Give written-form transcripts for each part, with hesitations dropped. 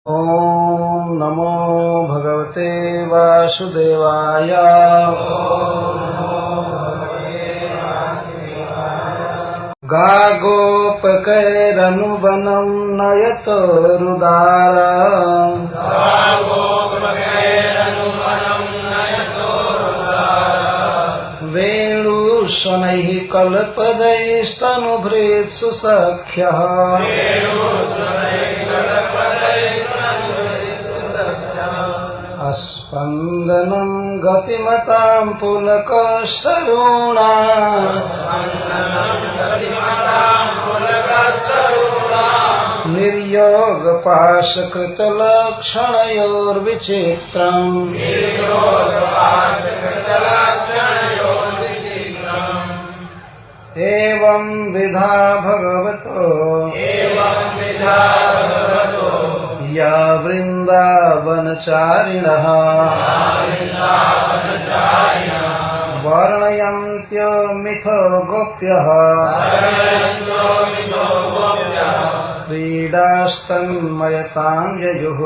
ओम नमो भगवते वासुदेवाय। गागोपकैरनुवनं नयतोरुदार। वेणुशनैः कल्पदैस्तनुभृत्सु सख्यः। अस्पन्दनं गतिमतां पुलकस्तरूणा। निर्योगपाशकृतलक्षणयोर्विचित्रम्। एवं विधा भगवतो या वृन्दावनचारिणः वर्णयन्त्यो मिथो गोप्यः। क्रीडास्तन्मयतां ययुः।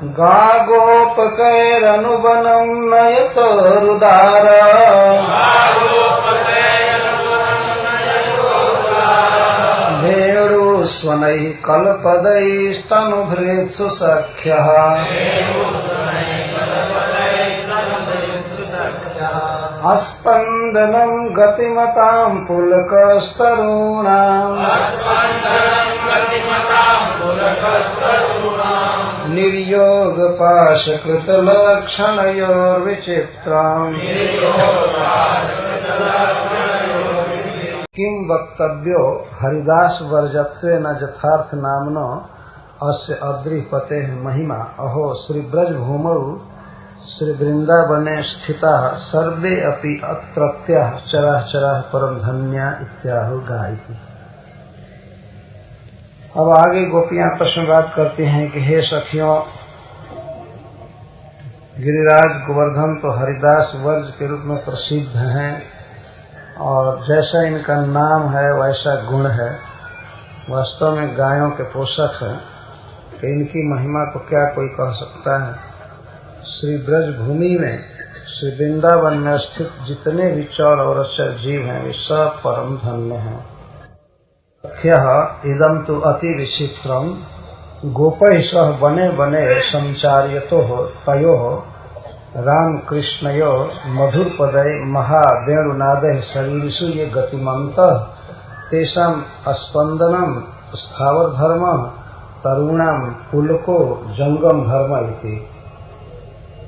गागोपकैरनुवनं नयतोरुदार। वेणुस्वनैः कल्पदैस्तनुभृत्सु सख्यः। अस्पन्दनं गतिमतां पुलकस्तरूणाम्। निर्योगपाशकृतलक्षणयोर्विचित्रम्। किं वक्तव्यो हरिदास वर्जत्वेन यथार्थ नाम्नो अस्य अद्रिपतेः महिमा। अहो श्री ब्रजभूमौ श्री वृंदावने स्थिताः सर्वे अपि अत्रत्याः चराचराः परम धन्या इत्याहु गायति। अब आगे गोपियां प्रश्नवाद करती हैं कि हे सखियों, गिरिराज गोवर्धन तो हरिदास वर्ज के रूप में प्रसिद्ध हैं और जैसा इनका नाम है वैसा गुण है। वास्तव में गायों के पोषक हैं कि इनकी महिमा को क्या कोई कह सकता है। श्री ब्रज भूमि में श्री वृंदावन में स्थित जितने भी चौर और अचर जीव हैं वे सब परम धन्य हैं। ह्यः इदं तु अति विचित्रम् गोपैः सह बने बने संचार्यतोः तयोः रामकृष्णयोः मधुरपदैः महावेणुनादैः शरीरिषु ये गतिमन्तः तेषाम् अस्पन्दनं स्थावर धर्म तरूणां पुलको जंगम धर्म इति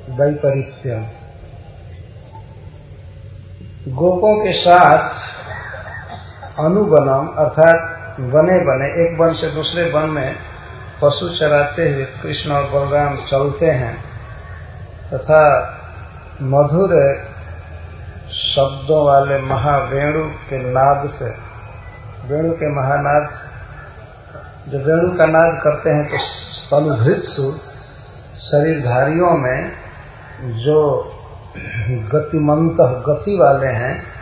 वैपरीत्यम्। गोपों के साथ अनुवनम अर्थात बने बने एक वन से दूसरे वन में पशु चराते हुए कृष्ण और बलराम चलते हैं तथा मधुर शब्दों वाले महावेणु के नाद से, वेणु के महानाद से, जब वेणु का नाद करते हैं तो स्तनुभृत्सु शरीरधारियों में जो गतिमंत गति वाले हैं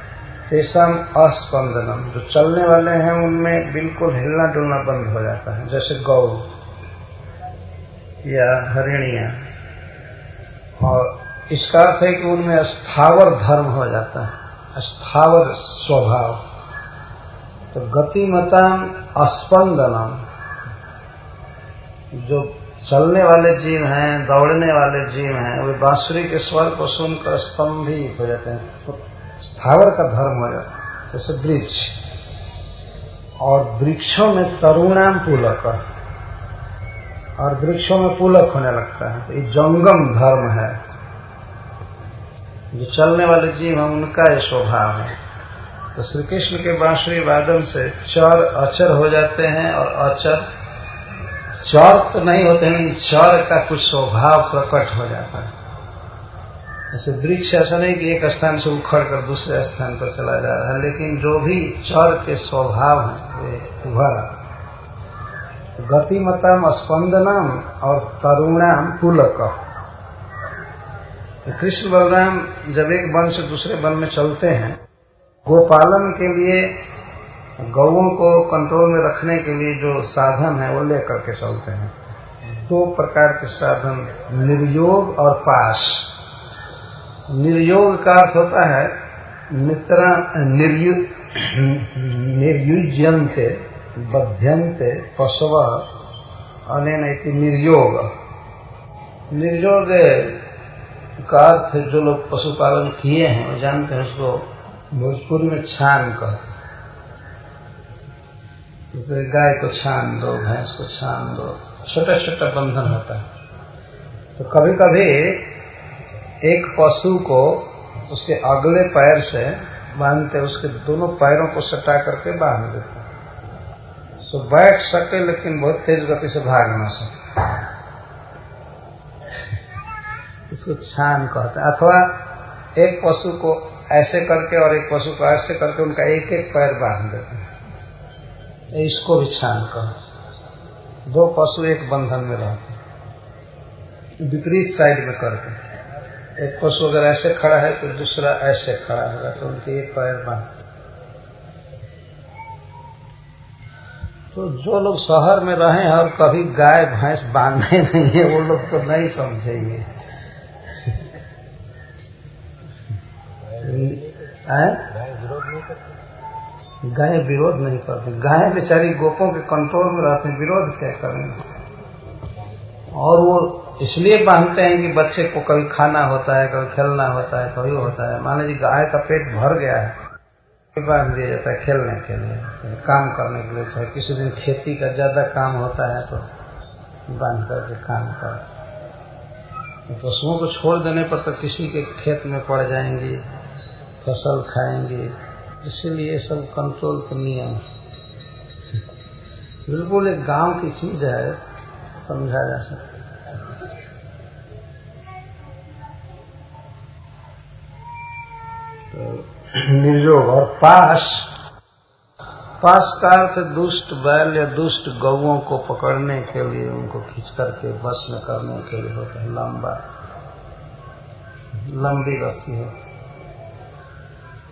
तेषाम अस्पंदनम जो चलने वाले हैं उनमें बिल्कुल हिलना डुलना बंद हो जाता है, जैसे गौ या हरिणियां। और इसका अर्थ है कि उनमें स्थावर धर्म हो जाता है, स्थावर स्वभाव। तो गतिमताम अस्पंदनम जो चलने वाले जीव हैं, दौड़ने वाले जीव हैं, वे बांसुरी के स्वर को सुनकर स्तंभित हो जाते हैं। तो स्थावर का धर्म हो जाता है, जैसे वृक्ष। और वृक्षों में तरुणाम पुलक, और वृक्षों में पुलक होने लगता है। तो ये जंगम धर्म है। जो चलने वाले जीव हैं उनका ये स्वभाव है। तो श्री कृष्ण के बांसुरी वादन से चर अचर हो जाते हैं और अचर चर तो नहीं होते हैं, चर का कुछ स्वभाव प्रकट हो जाता है। जैसे वृक्ष ऐसा नहीं कि एक स्थान से उखड़ कर दूसरे स्थान पर चला जा रहा है, लेकिन जो भी चर के स्वभाव हैं वे उभर। गतिमताम स्पंदनम और तरुणाम पुलक। कृष्ण बलराम जब एक वन से दूसरे वन में चलते हैं, गोपालन के लिए गौओं को कंट्रोल में रखने के लिए जो साधन है वो लेकर के चलते हैं। दो प्रकार के साधन, निर्योग और पाश। निर्योग का अर्थ होता है निर्युज्यन्ते बध्यन्ते पशव अनेन इति निर्योग। निर्योग का अर्थ जो लोग पशुपालन किए हैं वो जानते हैं, उसको भोजपुरी में छान कहते हैं। जैसे गाय को छान दो, भैंस को छान दो, छोटा छोटा बंधन होता है। तो कभी कभी एक पशु को उसके अगले पैर से बांधते, उसके दोनों पैरों को सटा करके बांध देते, सो बैठ सके लेकिन बहुत तेज गति से भाग न सके। इसको छान कहते हैं। अथवा एक पशु को ऐसे करके और एक पशु को ऐसे करके उनका एक एक पैर बांध देते हैं, इसको भी छान कहते। दो पशु एक बंधन में रहते हैं, विपरीत साइड में करके। एक पशु अगर ऐसे खड़ा है तो दूसरा ऐसे खड़ा होगा, तो उनके एक पैर बांध। तो जो लोग शहर में रहे हैं और कभी गाय भैंस बांधे नहीं है, वो लोग तो नहीं समझेंगे। गाय विरोध नहीं करती, गाय बेचारी गोपों के कंट्रोल में रहते हैं, विरोध क्या करेंगे। और वो इसलिए बांधते हैं कि बच्चे को कभी खाना होता है, कभी खेलना होता है, कभी होता है। मान लीजिए गाय का पेट भर गया है, बांध दिया जाता है खेलने के लिए, काम करने के लिए। चाहे किसी दिन खेती का ज्यादा काम होता है तो बांध करके काम कर। पशुओं को छोड़ देने पर तो किसी के खेत में पड़ जाएंगी, फसल खाएंगी। इसीलिए ये सब कंट्रोल के नियम बिल्कुल एक गांव की चीज है, समझा जा सकता। तो निर्योग और पाश का अर्थ दुष्ट बैल या दुष्ट गौओं को पकड़ने के लिए, उनको खींच करके बस में करने के लिए होता है। लंबी रस्सी हो,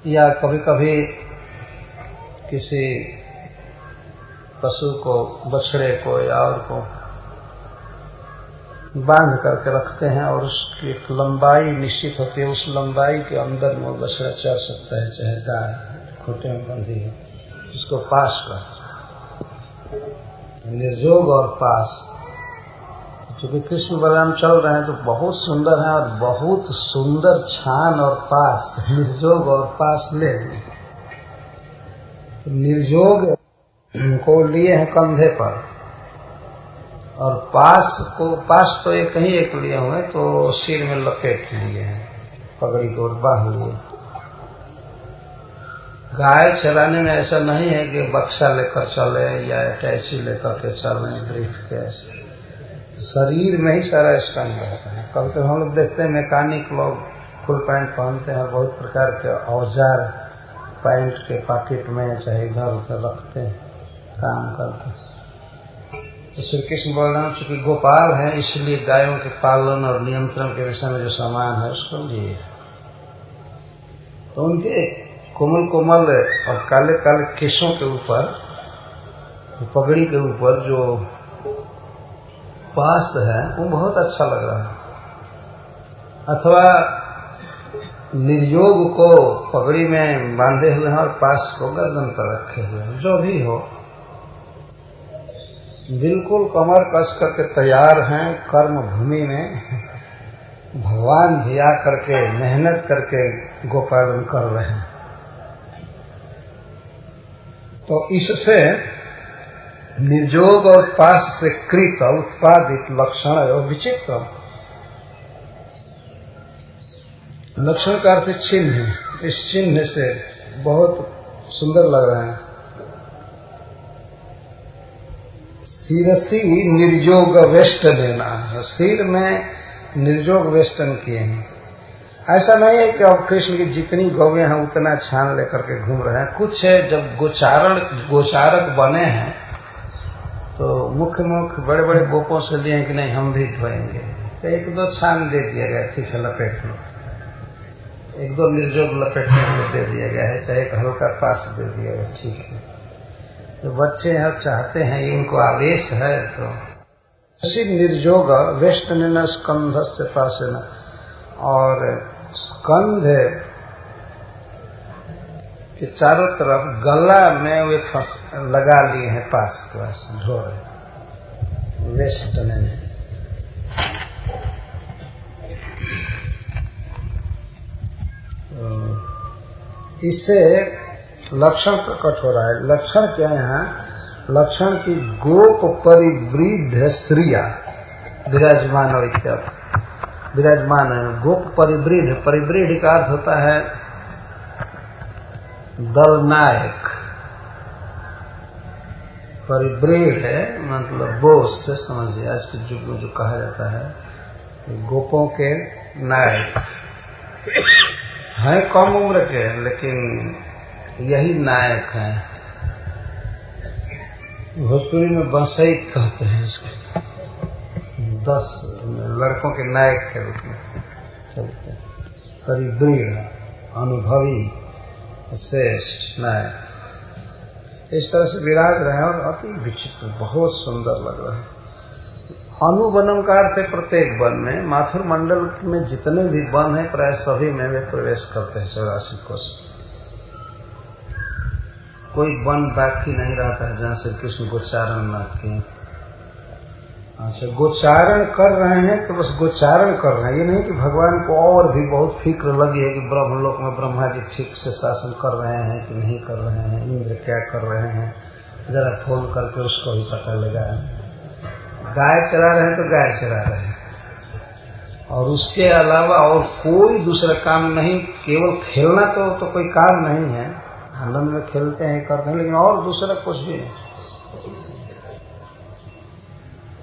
या कभी कभी किसी पशु को, बछड़े को या और को बांध करके रखते हैं और उसकी एक लंबाई निश्चित होती है। उस लंबाई के अंदर में बछड़ा चर सकता है, चाहे गाय खूंटे में बंधी है। इसको पास कर। निर्योग और पास, चूंकि कृष्ण बलराम चल रहे हैं तो बहुत सुंदर है, और बहुत सुंदर छान और पास, निर्योग और पास ले। निर्योग को लिए हैं कंधे पर, और पास तो एक ही एक लिए हुए, तो सिर में लपेट लिए हैं, पगड़ी को बांध लिए। गाय चलाने में ऐसा नहीं है कि बक्सा लेकर चले या अटैची लेकर के चले, ब्रीफ केस। शरीर में ही सारा स्टैंड रहता है। कभी कभी हम लोग देखते हैं मैकेनिक लोग फुल पैंट पहनते हैं, बहुत प्रकार के औजार पैंट के पॉकेट में चाहे इधर उधर रखते हैं, काम करते हैं। तो श्री कृष्ण बलराम चूंकि गोपाल है, इसलिए गायों के पालन और नियंत्रण के विषय में जो सामान है उसको लिए। तो उनके कोमल कोमल और काले काले केशों के ऊपर, पगड़ी के ऊपर जो पास है वो बहुत अच्छा लग रहा है। अथवा निर्योग को पगड़ी में बांधे हुए हैं और पास को गर्दन पर रखे हुए हैं। जो भी हो, बिल्कुल कमर कस करके तैयार हैं कर्म भूमि में। भगवान भी आ करके मेहनत करके गोपालन कर रहे हैं। तो इससे निर्योग और पास से कृत उत्पादित लक्षण और विचित्र। लक्षण का अर्थ चिन्ह, इस चिन्ह से बहुत सुंदर लग रहा है। शिरसी निर्योग वेष्टन लेना, सिर में निर्योग वेष्टन किए हैं। ऐसा नहीं है कि अब कृष्ण की जितनी गौएं हैं उतना छान लेकर के घूम रहे हैं। कुछ है जब गोचारक बने हैं तो मुख्य बड़े बड़े गोपों से लिए कि नहीं हम भी धोएंगे, तो एक दो छान दे दिया गया, ठीक है लपेट लो, एक दो निर्योग लपेटने को दे दिया गया है, चाहे एक हल्का पास दे दिया गया, ठीक है। जो बच्चे हैं चाहते हैं, ये उनको आवेश है, तो निर्जोग वेष्टन स्कंध से पासेन, और स्कंध के चारों तरफ गला में वे लगा लिए हैं, पास के पास ढोर वेष्टन। इससे लक्षण प्रकट हो रहा है। लक्षण क्या है यहाँ? लक्षण की गोप परिवृद्ध श्रिया विराजमान हो, इत्यर्थ विराजमान है। गोप परिवृद्ध, परिवृद्ध का अर्थ होता है दलनायक। परिवृद्ध है मतलब बोस से समझिए, आज के युग में जो कहा जाता है गोपों के नायक हैं, कम उम्र के, लेकिन यही नायक हैं। भोजपुरी में बंसैत कहते हैं इसको, 10 लड़कों के नायक के रूप में चलते हैं। परिवृढ़, अनुभवी, श्रेष्ठ नायक, इस तरह से विराज रहे हैं और अति विचित्र, बहुत सुंदर लग रहा है। अनुवनम का अर्थ है प्रत्येक वन में। माथुर मंडल में जितने भी वन हैं प्राय सभी में वे प्रवेश करते हैं 84 कोष। कोई वन बाकी नहीं रहता है जहां श्री कृष्ण गोचारण न किए। अच्छा, गोचारण कर रहे हैं तो बस गोचारण कर रहे हैं, ये नहीं कि भगवान को और भी बहुत फिक्र लगी है कि ब्रह्मलोक में ब्रह्मा जी ठीक से शासन कर रहे हैं कि नहीं कर रहे हैं, इंद्र क्या कर रहे हैं, जरा फोन करके उसको भी पता लगा। गाय चरा रहे हैं तो गाय चरा रहे हैं, और उसके अलावा और कोई दूसरा काम नहीं। केवल खेलना तो कोई काम नहीं है, आनंद में खेलते हैं, करते हैं, लेकिन और दूसरा कुछ भी नहीं।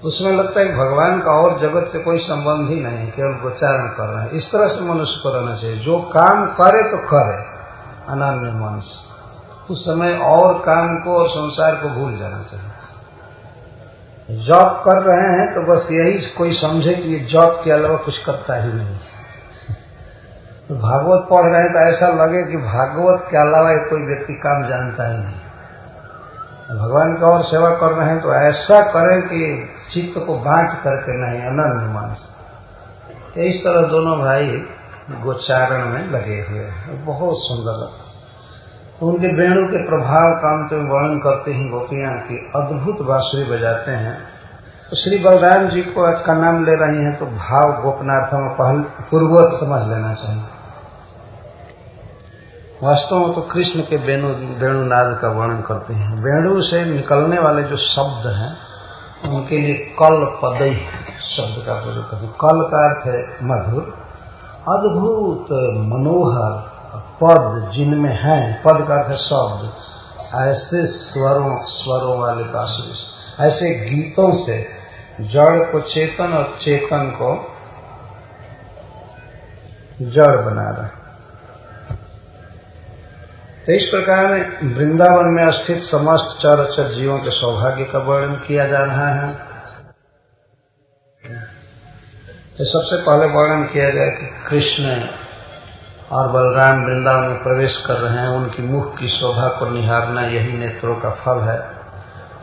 उसमें लगता है कि भगवान का और जगत से कोई संबंध ही नहीं है, केवल गोचारण कर रहे हैं। इस तरह से मनुष्य को रहना चाहिए, जो काम करे तो करे अनन्य मन से। उस समय और काम को और संसार को भूल जाना चाहिए। जॉब कर रहे हैं तो बस यही कोई समझे कि ये जॉब के अलावा कुछ करता ही नहीं। तो भागवत पढ़ रहे हैं तो ऐसा लगे कि भागवत के अलावा कोई व्यक्ति काम जानता ही नहीं। भगवान की और सेवा कर रहे हैं तो ऐसा करें कि चित्त को बांट करके नहीं, अनन्य मन से। इस तरह दोनों भाई गोचारण में लगे हुए हैं, बहुत सुंदर लगता है। तो उनके वेणु के प्रभाव काम तो वर्णन करते ही गोपियां की अद्भुत बांसुरी बजाते हैं। तो श्री बलराम जी को का नाम ले रही हैं तो भाव गोपनार्थों में पूर्ववत समझ लेना चाहिए। वास्तव में तो कृष्ण के वेणुनाद का वर्णन करते हैं। वेणु से निकलने वाले जो शब्द हैं उनके लिए कल पदई शब्द का प्रयोग करते हैं। कल का अर्थ है मधुर, अद्भुत, मनोहर पद जिनमें हैं, पद का अर्थ है शब्द, ऐसे स्वरों वाले बांसुरी, ऐसे गीतों से जड़ को चेतन और चेतन को जड़ बना रहा। तो इस प्रकार वृंदावन में स्थित समस्त चर जीवों के सौभाग्य का वर्णन किया जा रहा है। तो सबसे पहले वर्णन किया जाए कि कृष्ण और बलराम वृंदावन में प्रवेश कर रहे हैं, उनकी मुख की शोभा को निहारना यही नेत्रों का फल है।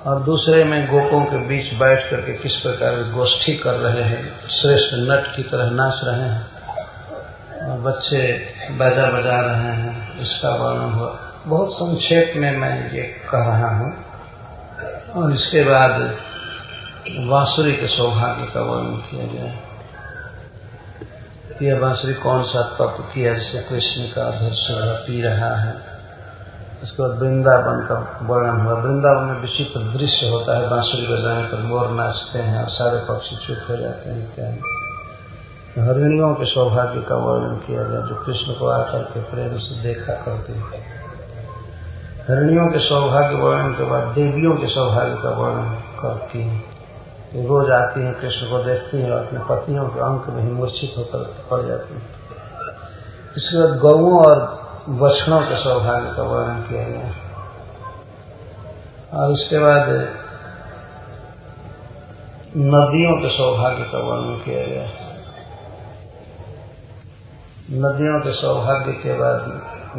और दूसरे में गोपों के बीच बैठ करके किस प्रकार गोष्ठी कर रहे हैं, श्रेष्ठ नट की तरह नाच रहे हैं, और बच्चे बाजा बजा रहे हैं, इसका वर्णन हुआ। बहुत संक्षेप में मैं ये कह रहा हूँ। और इसके बाद बांसुरी के सौभाग्य का वर्णन किया गया। यह बांसुरी कौन सा तप किया जिसे कृष्ण का अधर सुधा पी रहा है। उसके बाद वृंदावन का वर्णन हुआ। वृंदावन में विचित्र दृश्य होता है, बांसुरी बजाने पर मोर नाचते हैं और सारे पक्षी चुप हो जाते हैं इत्यादि। हरिणियों के सौभाग्य का वर्णन किया गया जो कृष्ण को आकर के प्रेम से देखा करती है। हरिणियों के सौभाग्य वर्णन के बाद देवियों के सौभाग्य का वर्णन करती हैं। रोज आती हैं, कृष्ण को देखती हैं और अपने पतियों के अंक में ही मूर्छित होकर पड़ जाती हैं। इसके बाद गौओं और बछड़ों के सौभाग्य का वर्णन किया गया। और इसके बाद नदियों के सौभाग्य का वर्णन किया गया। नदियों के सौभाग्य के बाद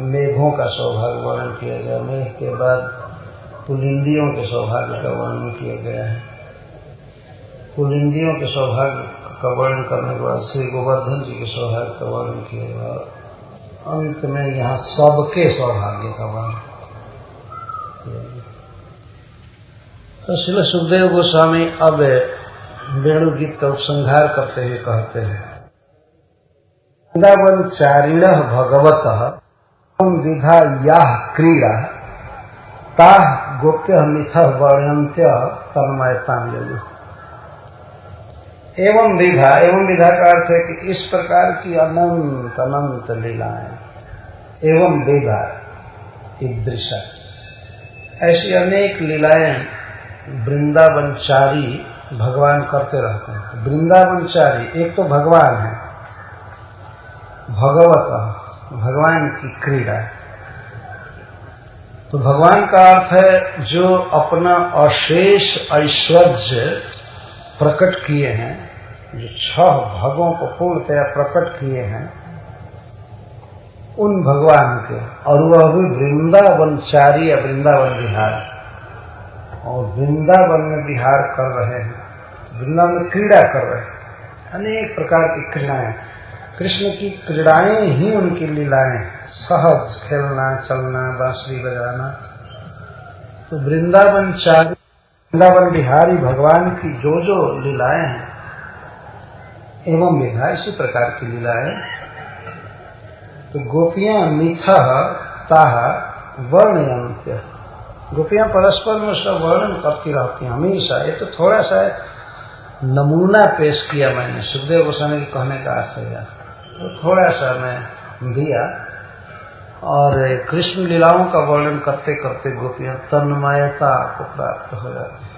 मेघों का सौभाग्य वर्णन किया गया। मेघ के बाद पुलिंदियों के सौभाग्य का वर्णन किया गया है। पुलिंदियों के सौभाग्य का वर्णन करने के बाद श्री गोवर्धन जी के सौभाग्य का वर्णन किया गया और अंत में यहाँ सबके सौभाग्य का वर्णन। तो श्री सुखदेव गोस्वामी अब वेणु गीत का उपसंहार करते हुए कहते हैं, वृंदावन चारिण भगवत विधा या क्रीड़ा ताह गोप्य मिथ वर्णन्त्य तन्मयता यजु। एवं विधा का अर्थ है कि इस प्रकार की अनंत अनंत लीलाएं, एवं विधा ईदृशा, ऐसी अनेक लीलाएं वृंदावनचारी भगवान करते रहते हैं। वृंदावनचारी एक तो भगवान है, भगवत भगवान की क्रीड़ा। तो भगवान का अर्थ है जो अपना अशेष ऐश्वर्य प्रकट किए हैं, जो 6 भागों को पूर्णतया प्रकट किए हैं, उन भगवान के, और वह भी वृंदावनचारी या वृंदावन विहार, और वृंदावन में विहार कर रहे हैं, वृंदावन में क्रीड़ा कर रहे हैं, अनेक प्रकार की क्रीड़ाएं। कृष्ण की क्रीड़ाएं ही उनकी लीलाएं, सहज खेलना, चलना, बांसुरी बजाना। तो वृंदावनचारी, वृंदावन बिहारी भगवान की जो जो लीलाएं हैं, एवं विधा, इसी प्रकार की लीलाएं। तो गोपियां मिथः ताः वर्णयन्त्य, गोपियां परस्पर में उसका वर्णन करती रहती हैं हमेशा। ये तो थोड़ा सा नमूना पेश किया मैंने, सुखदेव गोस्वामी के कहने का आशय, तो थोड़ा सा मैं दिया। और कृष्ण लीलाओं का वर्णन करते करते गोपियां तन्मयता को प्राप्त हो जाती है।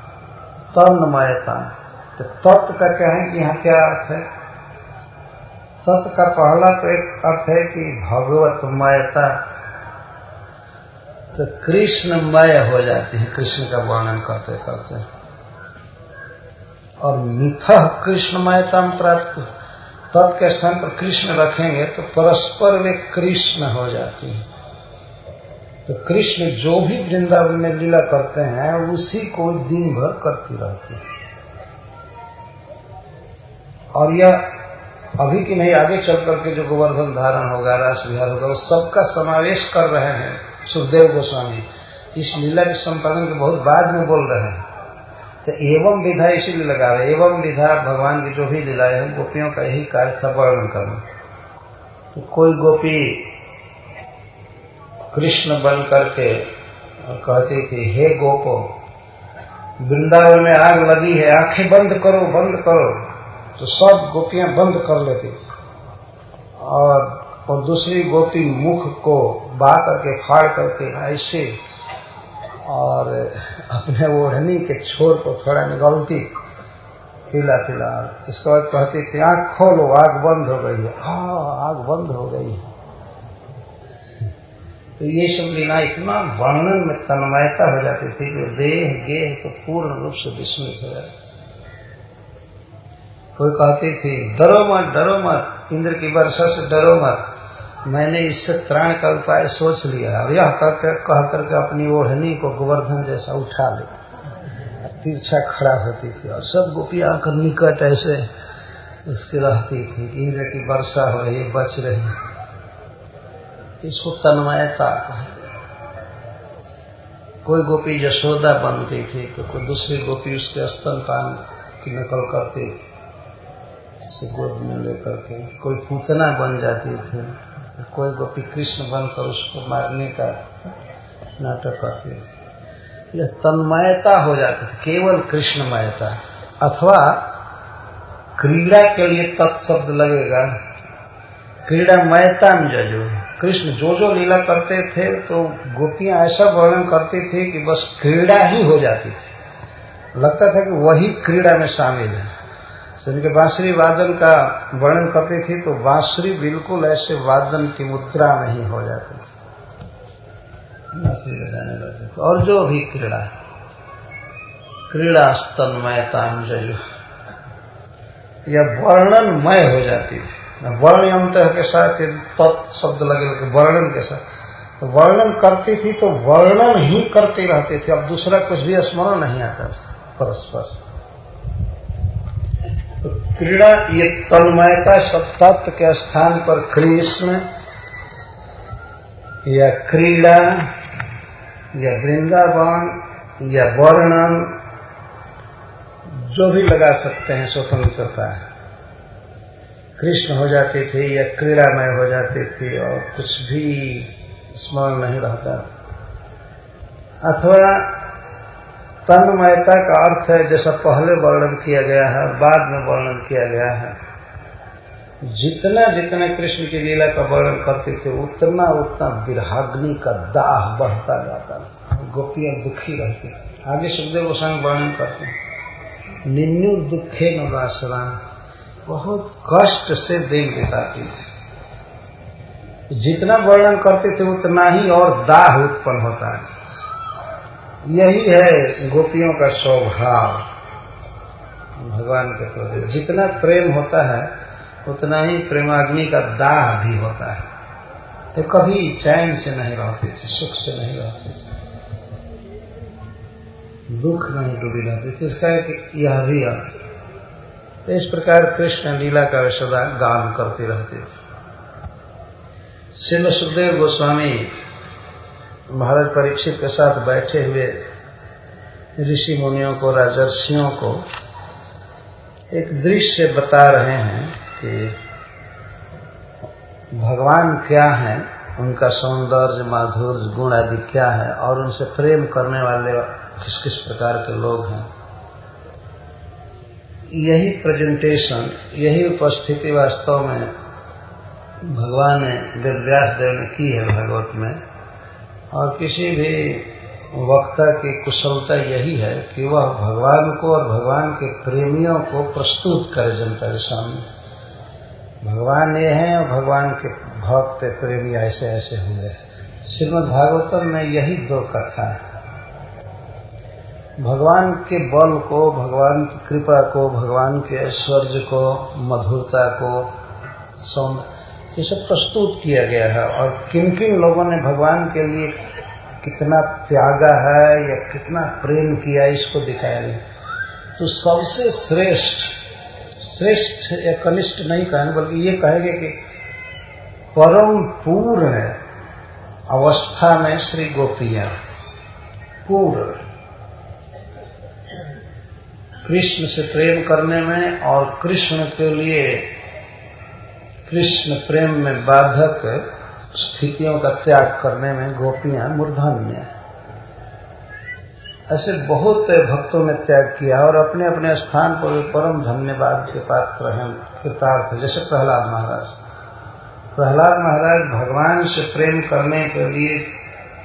तन्मयता, तो तत्व का क्या है कि यहाँ क्या अर्थ है? तत्व का पहला तो एक अर्थ है कि भगवतमयता, तो कृष्णमय हो जाती है कृष्ण का वर्णन करते करते। और मिथः कृष्णमयता में प्राप्त, तत् के स्थान पर कृष्ण रखेंगे तो परस्पर वे कृष्ण हो जाती है। तो कृष्ण जो भी वृंदावन में लीला करते हैं उसी को दिन भर करती रहती है। और यह अभी की नहीं, आगे चल करके जो गोवर्धन धारण होगा, रास विहार होगा, उस सबका समावेश कर रहे हैं सुखदेव गोस्वामी। इस लीला के संपादन के बहुत बाद में बोल रहे हैं। तो एवं विधा इसीलिए लगा रहे, एवं विधा भगवान की जो भी लीलाएं हैं, गोपियों का यही कार्य था वर्णन करना। तो कोई गोपी कृष्ण बन करके कहती थी, हे गोपो, वृंदावन में आग लगी है, आंखें बंद करो बंद करो। तो सब गोपियां बंद कर लेती थी, और दूसरी गोपी मुख को बा करके फाड़ करके ऐसे, और अपने ओढ़नी के छोर को थोड़ा निकालती पीला पीला। इसके बाद कहती थी, आंख खोलो, आग बंद हो गई है। आग बंद हो गई है। तो ये सब लीला इतना वर्णन में तन्मयता हो जाती थी कि देह गेह तो पूर्ण रूप से विस्मित हो जाती। कोई कहती थी, डरो मत, इंद्र की वर्षा से डरो मत, मैंने इससे त्राण का उपाय सोच लिया। और यह कह करके अपनी ओढ़नी को गोवर्धन जैसा उठा ले, तिरछा खड़ा होती थी, और सब गोपियां आकर निकट ऐसे उसकी रहती थी कि इंद्र की वर्षा हो रही, बच रही। इसको तन्मयता कहते हैं। कोई गोपी यशोदा बनती थी तो कोई दूसरी गोपी उसके स्तनपान की नकल करती थी, उसे गोद में लेकर के। कोई पूतना बन जाती थी, कोई गोपी कृष्ण बनकर उसको मारने का नाटक करती थी। यह तन्मयता हो जाती थी, केवल कृष्णमयता। अथवा क्रीड़ा के लिए तत्शब्द लगेगा, क्रीड़ामयता में जो कृष्ण जो लीला करते थे तो गोपियां ऐसा वर्णन करती थी कि बस क्रीड़ा ही हो जाती थी, लगता था कि वही क्रीड़ा में शामिल है। जिनके बांसुरी वादन का वर्णन करती थी तो बांसुरी बिल्कुल ऐसे वादन की मुद्रा में ही हो जाती थी, बांसुरी बजाने लगते थे। और जो भी क्रीड़ा स्तन्मयता जो या वर्णनमय हो जाती थी। वर्णयंत के साथ तत् शब्द लगे वर्णन के साथ, तो वर्णन करती थी तो वर्णन ही करते रहते थे, अब दूसरा कुछ भी स्मरण नहीं आता था परस्पर। तो क्रीड़ा, ये तन्मयता सब तत्व के स्थान पर कृष्ण या क्रीड़ा या वृंदावन या वर्णन जो भी लगा सकते हैं, स्वतंत्रता है। कृष्ण हो जाते थे या क्रीड़ामय हो जाते थे और कुछ भी स्मरण नहीं रहता था। अथवा तन्मयता का अर्थ है, जैसा पहले वर्णन किया गया है और बाद में वर्णन किया गया है, जितना जितना कृष्ण की लीला का वर्णन करते थे उतना उतना विरहाग्नि का दाह बढ़ता जाता था, गोपियां दुखी रहती थी। आगे सुखदेव गोस्वामी वर्णन करते हैं, निन्नु दुखे न वासना, बहुत कष्ट से दिन बिताती थी। जितना वर्णन करते थे उतना ही और दाह उत्पन्न होता है। यही है गोपियों का स्वभाव भगवान के प्रति। जितना प्रेम होता है उतना ही प्रेमाग्नि का दाह भी होता है। तो कभी चैन से नहीं रहते थे, सुख से नहीं रहते थे, दुख नहीं डूबी रहती थी। इसका यह भी अर्थ। तो इस प्रकार कृष्ण लीला का सदा गान करते रहते थे। श्रील सुखदेव गोस्वामी महाराज परीक्षित के साथ बैठे हुए ऋषि मुनियों को, राजर्षियों को एक दृश्य बता रहे हैं कि भगवान क्या है, उनका सौंदर्य, माधुर्य, गुण आदि क्या है और उनसे प्रेम करने वाले किस किस प्रकार के लोग हैं। यही प्रेजेंटेशन, यही उपस्थिति वास्तव में भगवान ने वेदव्यास देव ने की है भागवत में। और किसी भी वक्ता की कुशलता यही है कि वह भगवान को और भगवान के प्रेमियों को प्रस्तुत करे जनता के सामने। भगवान ये हैं और भगवान के भक्त प्रेमी ऐसे ऐसे हुए। श्रीमद् भागवतम में यही दो कथा है। भगवान के बल को, भगवान की कृपा को, भगवान के ऐश्वर्य को, मधुरता को, ये सब प्रस्तुत किया गया है। और किन किन लोगों ने भगवान के लिए कितना त्यागा है या कितना प्रेम किया, इसको दिखाया गया। तो सबसे श्रेष्ठ या कनिष्ठ नहीं कहेंगे, बल्कि ये कहेंगे कि परम पूर्ण अवस्था में श्री गोपियां पूर्ण कृष्ण से प्रेम करने में और कृष्ण के लिए कृष्ण प्रेम में बाधक स्थितियों का त्याग करने में गोपियां मूर्धन्य हैं। ऐसे बहुत भक्तों ने त्याग किया और अपने अपने स्थान पर वे परम धन्यवाद के पात्र हैं, कृतार्थ। जैसे प्रहलाद महाराज भगवान से प्रेम करने के लिए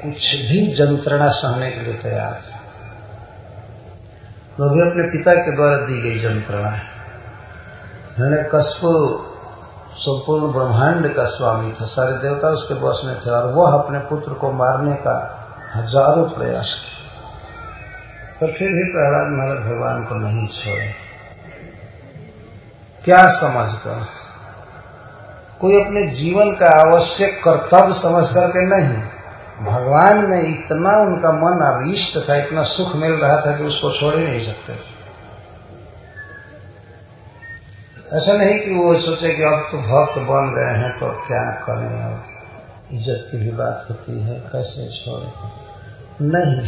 कुछ भी यंत्रणा सहने के लिए तैयार थे। वो भी अपने पिता के द्वारा दी गई यंत्रणा है। हिरण्यकश्यप संपूर्ण ब्रह्मांड का स्वामी था, सारे देवता उसके बस में थे और वह अपने पुत्र को मारने का हजारों प्रयास किया, पर फिर भी प्रहलाद महाराज भगवान को नहीं छोड़े। क्या समझकर? कोई अपने जीवन का आवश्यक कर्तव्य समझ करके नहीं, भगवान में इतना उनका मन अभीष्ट था, इतना सुख मिल रहा था कि उसको छोड़ ही नहीं सकते। ऐसा नहीं कि वो सोचे कि अब तो भक्त बन गए हैं तो क्या करें, अब इज्जत की भी बात होती है, कैसे छोड़े। नहीं,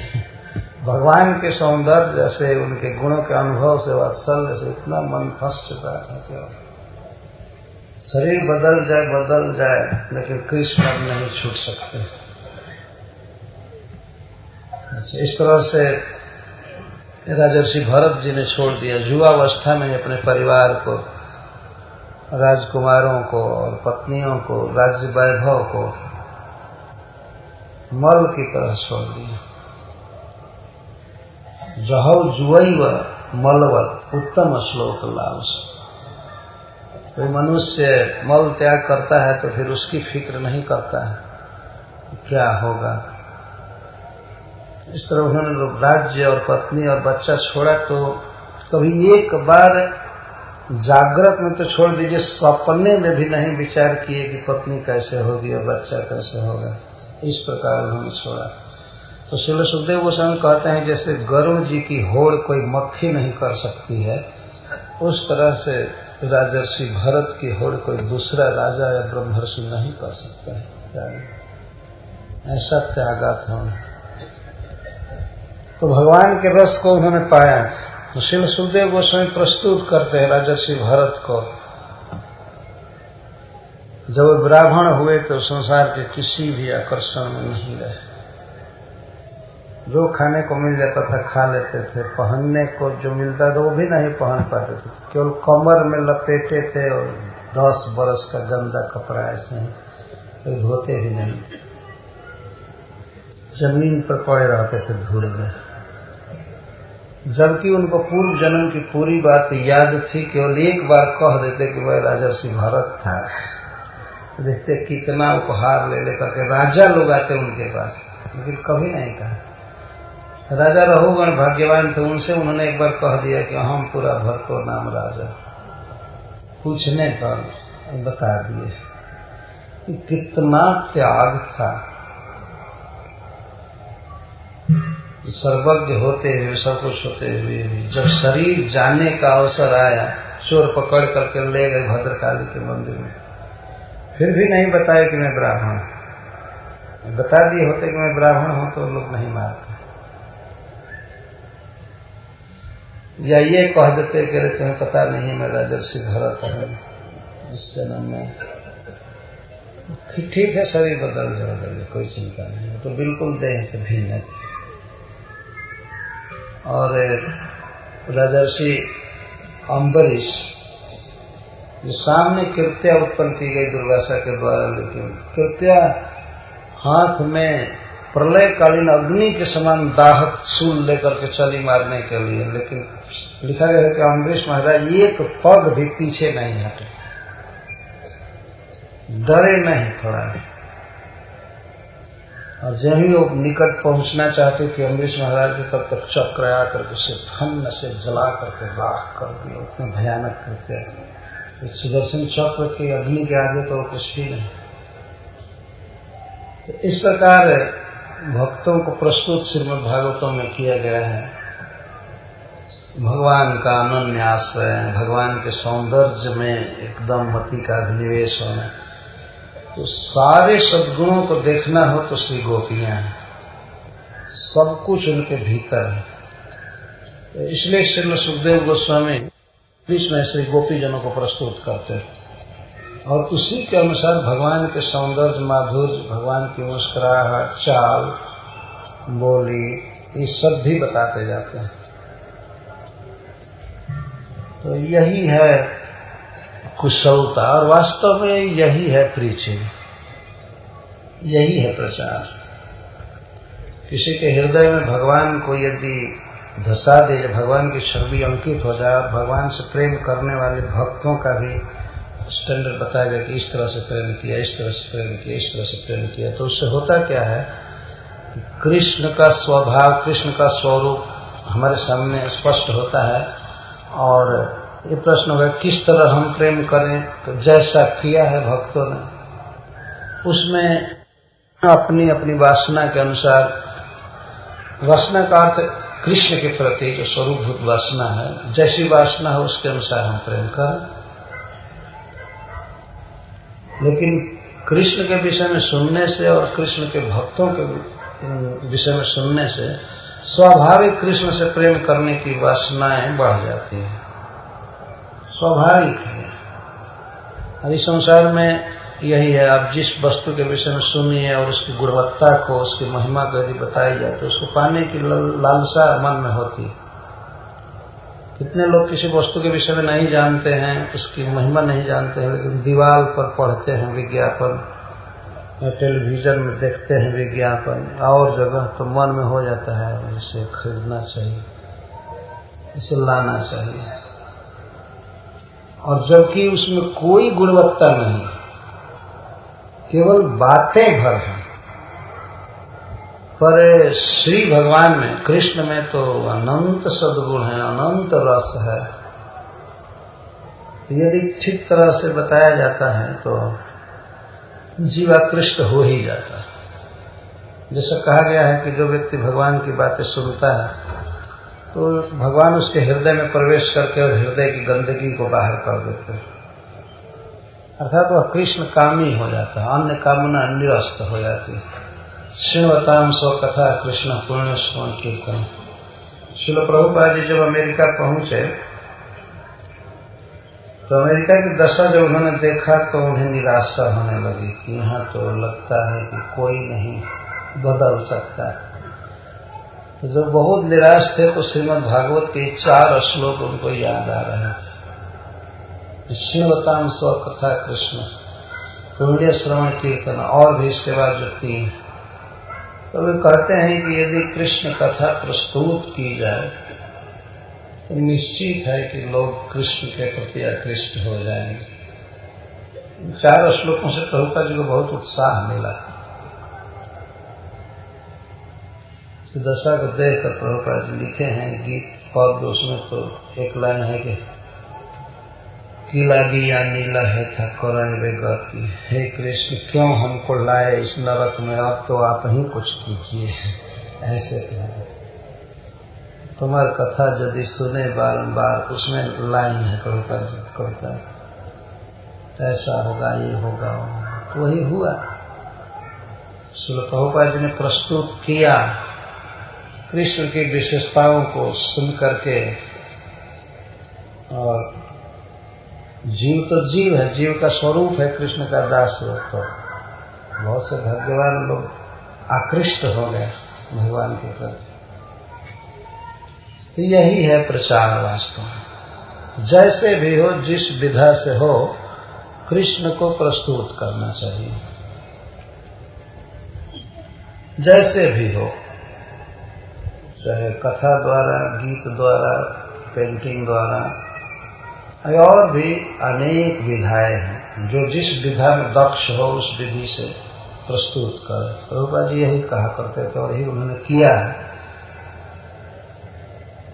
भगवान के सौंदर्य से, उनके गुणों के अनुभव से, वात्सल्य से इतना मन फंस चुका था कि शरीर बदल जाए लेकिन कृष्ण अब नहीं छूट सकते। इस तरह से राजर्षि भरत जी ने छोड़ दिया। युवावस्था में अपने परिवार को, राजकुमारों को और पत्नियों को, राज्य वैभव को मल की तरह छोड़ दिया। जहौ जुवैव मलवत उत्तम श्लोक लावस। कोई मनुष्य मल त्याग करता है तो फिर उसकी फिक्र नहीं करता है क्या होगा। इस तरह उन्होंने लोग राज्य और पत्नी और बच्चा छोड़ा तो कभी एक बार जागृत में तो छोड़ दीजिए, सपने में भी नहीं विचार किए कि पत्नी कैसे होगी और बच्चा कैसे होगा। इस प्रकार उन्होंने छोड़ा। तो श्रील सुखदेव गोस्वामी कहते हैं जैसे गरुड़ जी की होड़ कोई मक्खी नहीं कर सकती है, उस तरह से राजर्षि भरत की होड़ कोई दूसरा राजा या ब्रह्मर्षि नहीं कर सकता है। ऐसा त्यागा था। तो भगवान के रस को उन्होंने पाया। तो श्रील सुखदेव गोस्वामी प्रस्तुत करते हैं राजर्षि भरत को, जब ब्राह्मण हुए तो संसार के किसी भी आकर्षण में नहीं रहे। जो खाने को मिल जाता था खा लेते थे, पहनने को जो मिलता था वो भी नहीं पहन पाते थे, केवल कमर में लपेटे थे और 10 बरस का गंदा कपड़ा ऐसे ही, कोई धोते भी नहीं, जमीन पर पड़े रहते थे धूल में। जबकि उनको पूर्व जन्म की पूरी बात याद थी, केवल एक बार कह देते कि वह राजर्षि भरत था। देखते कितना उपहार ले लेकर के राजा लोग आते उनके पास, लेकिन कभी नहीं कहा। राजा रघुगण भाग्यवान थे, उनसे उन्होंने एक बार कह दिया कि हम पूरा भरतो नाम राजा। पूछने पर बता दिए कि कितना त्याग था। सर्वज्ञ होते हुए, सब कुछ होते हुए भी जब शरीर जाने का अवसर आया, चोर पकड़ करके ले गए भद्रकाली के मंदिर में, फिर भी नहीं बताया कि मैं ब्राह्मण हूं। बता दिए होते कि मैं ब्राह्मण हूं तो लोग नहीं मारते, या ये कह देते कि अरे तुम्हें पता नहीं मैं राजर्षि भरत हूं इस जन्म में। ठीक है, शरीर बदल जाए, कोई चिंता नहीं, तो बिल्कुल देह से भिन्न थे। और राजर्षि अम्बरीश, जो सामने कृत्या उत्पन्न की गई दुर्वासा के द्वारा, लेकिन कृत्या हाथ में प्रलयकालीन अग्नि के समान दाहक शूल लेकर के चली मारने के लिए, लेकिन लिखा गया है कि अम्बरीश महाराज एक पग भी पीछे नहीं हटे, डरे नहीं थोड़ा। और जब ही वो निकट पहुंचना चाहते थे अम्बरीश महाराज के, तब तक चक्र आकर के उसे फन्न से जला करके राख कर दिया। उतने भयानक कृत्य थे। सुदर्शन चक्र के अग्नि के आगे तो कुछ भी नहीं। तो इस प्रकार भक्तों को प्रस्तुत श्रीमद् भागवतों में किया गया है। भगवान का अनन्य आश्रय, भगवान के सौंदर्य में एकदम मति का अभिनिवेश होना। तो सारे सद्गुणों को देखना हो तो श्री गोपियां हैं, सब कुछ उनके भीतर है। तो इसलिए श्री सुखदेव गोस्वामी बीच में श्री गोपी जनों को प्रस्तुत करते हैं, और उसी के अनुसार भगवान के सौंदर्य, माधुर्य, भगवान की मुस्कुराहट, चाल, बोली, ये सब भी बताते जाते हैं। तो यही है कुशलता, और वास्तव में यही है प्रीचिंग, यही है प्रचार। किसी के हृदय में भगवान को यदि धसा दे, भगवान की छवि अंकित हो जाए, और भगवान से प्रेम करने वाले भक्तों का भी स्टैंडर्ड बताया जाए कि इस तरह से प्रेम किया, इस तरह से प्रेम किया, इस तरह से प्रेम किया, तो उससे होता क्या है कि कृष्ण का स्वभाव, कृष्ण का स्वरूप हमारे सामने स्पष्ट होता है। और ये प्रश्न होगा किस तरह हम प्रेम करें, तो जैसा किया है भक्तों ने, उसमें अपनी अपनी वासना के अनुसार, वासना का अर्थ कृष्ण के प्रति जो स्वरूपभूत वासना है, जैसी वासना है उसके अनुसार हम प्रेम करें। लेकिन कृष्ण के विषय में सुनने से और कृष्ण के भक्तों के विषय में सुनने से स्वाभाविक कृष्ण से प्रेम करने की वासनाएं बढ़ जाती हैं, स्वाभाविक है। और इस संसार में यही है, आप जिस वस्तु के विषय में सुनिए और उसकी गुणवत्ता को, उसकी महिमा को यदि बताई जाए तो उसको पाने की लालसा मन में होती है। कितने लोग किसी वस्तु के विषय में नहीं जानते हैं, उसकी महिमा नहीं जानते हैं, लेकिन दीवार पर पढ़ते हैं विज्ञापन, टेलीविजन में देखते हैं विज्ञापन, और जगह तो मन में हो जाता है इसे खरीदना चाहिए, इसे लाना चाहिए। और जबकि उसमें कोई गुणवत्ता नहीं, केवल बातें भर हैं। पर श्री भगवान में, कृष्ण में तो अनंत सद्गुण है, अनंत रस है। यदि ठीक तरह से बताया जाता है तो जीवाकृष्ट हो ही जाता है। जैसे कहा गया है कि जो व्यक्ति भगवान की बातें सुनता है तो भगवान उसके हृदय में प्रवेश करके और हृदय की गंदगी को बाहर कर देते हैं, अर्थात वह कृष्ण कामी हो जाता है, अन्य कामना निरस्त हो जाती है। श्रीवताम स्वकथा कृष्ण पुण्य स्मरण कीर्तन। श्रील प्रभुपाद जी जब अमेरिका पहुंचे तो अमेरिका की दशा जब उन्होंने देखा तो उन्हें निराशा होने लगी कि यहाँ तो लगता है कि कोई नहीं बदल सकता। तो जब बहुत निराश थे तो श्रीमद् भागवत के 4 श्लोक उनको याद आ रहे थे। श्रीवताम स्वकथा कृष्ण पुण्य श्रवण कीर्तन, और भी इसके बाद जो 3। तो वे कहते हैं कि यदि कृष्ण कथा प्रस्तुत की जाए तो निश्चित है कि लोग कृष्ण के प्रति आकृष्ट हो जाएंगे। 4 श्लोकों से प्रभुपाद जी को बहुत उत्साह मिला। दशा को देखकर प्रभुपाद जी लिखे हैं गीत पद, उसमें तो एक लाइन है कि किला दिया नीला है था करण वे गति। हे कृष्ण क्यों हमको लाए इस नरक में, अब तो आप ही कुछ कीजिए। ऐसे कहते तुम्हारी कथा यदि सुने बारंबार, उसमें लाइन है प्रभुपाद जी कविता, ऐसा होगा ये होगा, तो वही हुआ। श्रील प्रभुपाद जी ने प्रस्तुत किया कृष्ण की विशेषताओं को सुन करके। और जीव तो जीव है, जीव का स्वरूप है कृष्ण का दास लोग। तो बहुत से भाग्यवान लोग आकृष्ट हो गए भगवान के प्रति। तो यही है प्रचार वास्तव में। जैसे भी हो, जिस विधा से हो, कृष्ण को प्रस्तुत करना चाहिए। जैसे भी हो, चाहे कथा द्वारा, गीत द्वारा, पेंटिंग द्वारा, और भी अनेक विधाएं हैं। जो जिस विधा में दक्ष हो उस विधि से प्रस्तुत करे। प्रभुपाद जी यही कहा करते थे और यही उन्होंने किया है।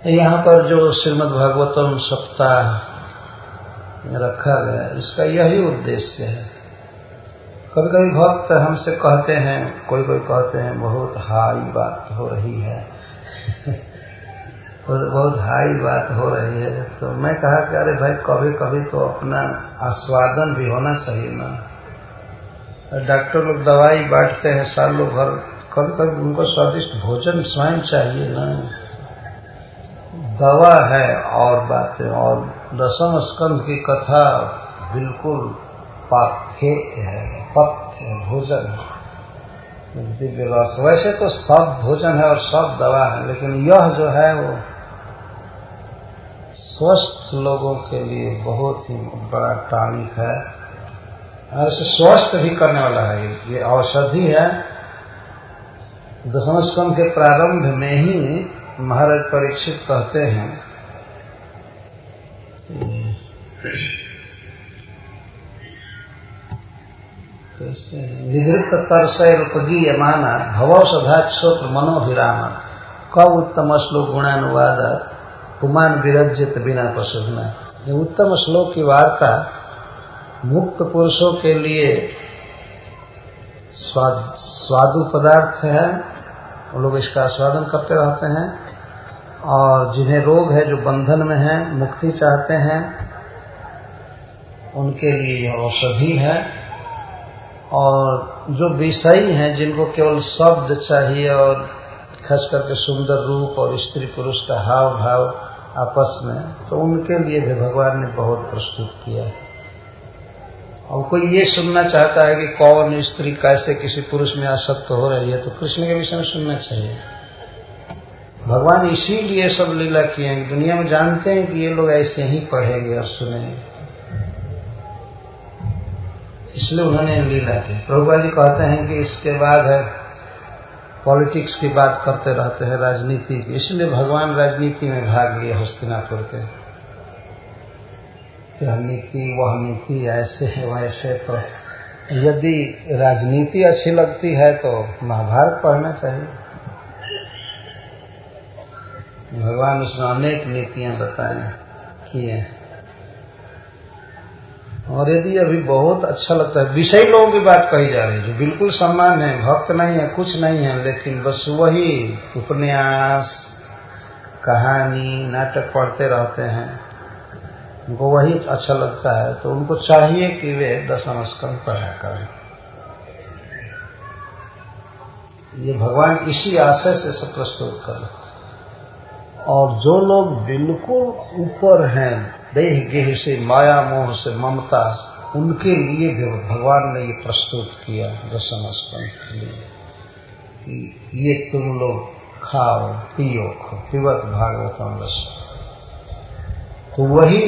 यहाँ पर जो श्रीमद् भागवतम सप्ताह में रखा गया, इसका यही उद्देश्य है। कभी कभी भक्त हमसे कहते हैं, कोई कहते हैं बहुत हाई बात हो रही है बहुत हाई बात हो रही है। तो मैं कहा कि अरे भाई कभी कभी तो अपना आस्वादन भी होना चाहिए ना। डॉक्टर लोग दवाई बांटते हैं सालों भर, कभी कभी उनको स्वादिष्ट भोजन स्वयं चाहिए ना। दवा है और बातें, और 10वें स्कंध की कथा बिल्कुल पाथ्य है, पथ्य है, भोजन है, दिव्य रस। वैसे तो सब भोजन है और सब दवा है, लेकिन यह जो है वो स्वस्थ लोगों के लिए बहुत ही बड़ा टॉनिक है और इसे स्वस्थ भी करने वाला है। ये औषधि है। 10वें स्कंध के प्रारंभ में ही महाराज परीक्षित कहते हैं निवृत्त तरसय रूपगीय माना भवौषधा श्रोत्र मनोभिरामा क उत्तम श्लोक गुणानुवाद पुमान विरज्यत बिना पशुना। ये उत्तम श्लोक की वार्ता मुक्त पुरुषों के लिए स्वादु पदार्थ है। वो लोग इसका आस्वादन करते रहते हैं। और जिन्हें रोग है, जो बंधन में है, मुक्ति चाहते हैं, उनके लिए यह औषधि है। और जो विषयी हैं, जिनको केवल शब्द चाहिए और खास करके सुंदर रूप और स्त्री पुरुष का हाव भाव आपस में, तो उनके लिए भी भगवान ने बहुत प्रस्तुत किया है। और कोई ये सुनना चाहता है कि कौन स्त्री कैसे किसी पुरुष में आसक्त हो रही है, तो कृष्ण के विषय में सुनना चाहिए। भगवान इसीलिए सब लीला किए हैं। दुनिया में जानते हैं कि ये लोग ऐसे ही पढ़ेंगे और सुनेंगे, इसलिए उन्होंने लीला की। प्रभुपाद जी कहते हैं कि इसके बाद है पॉलिटिक्स की बात करते रहते हैं, राजनीति की, इसलिए भगवान राजनीति में भाग लिए हस्तिनापुर के। यह नीति वह नीति, ऐसे है वैसे। तो यदि राजनीति अच्छी लगती है तो महाभारत पढ़ना चाहिए। भगवान उसमें अनेक नीतियां बताए किए। और यदि अभी बहुत अच्छा लगता है, विषय लोगों की बात कही जा रही है जो बिल्कुल सम्मान है, भक्त नहीं है, कुछ नहीं है, लेकिन बस वही उपन्यास, कहानी, नाटक पढ़ते रहते हैं, उनको वही अच्छा लगता है, तो उनको चाहिए कि वे दशम स्कंद पढ़ा करें। ये भगवान इसी आशय से सब प्रस्तुत करें। और जो लोग बिल्कुल ऊपर हैं, देह गेह से, माया मोह से, ममता, उनके लिए भी भगवान ने ये प्रस्तुत किया दशम स्कंद के लिए कि ये तुम लोग खाओ पियो, पिबत भागवतम रस। तो वही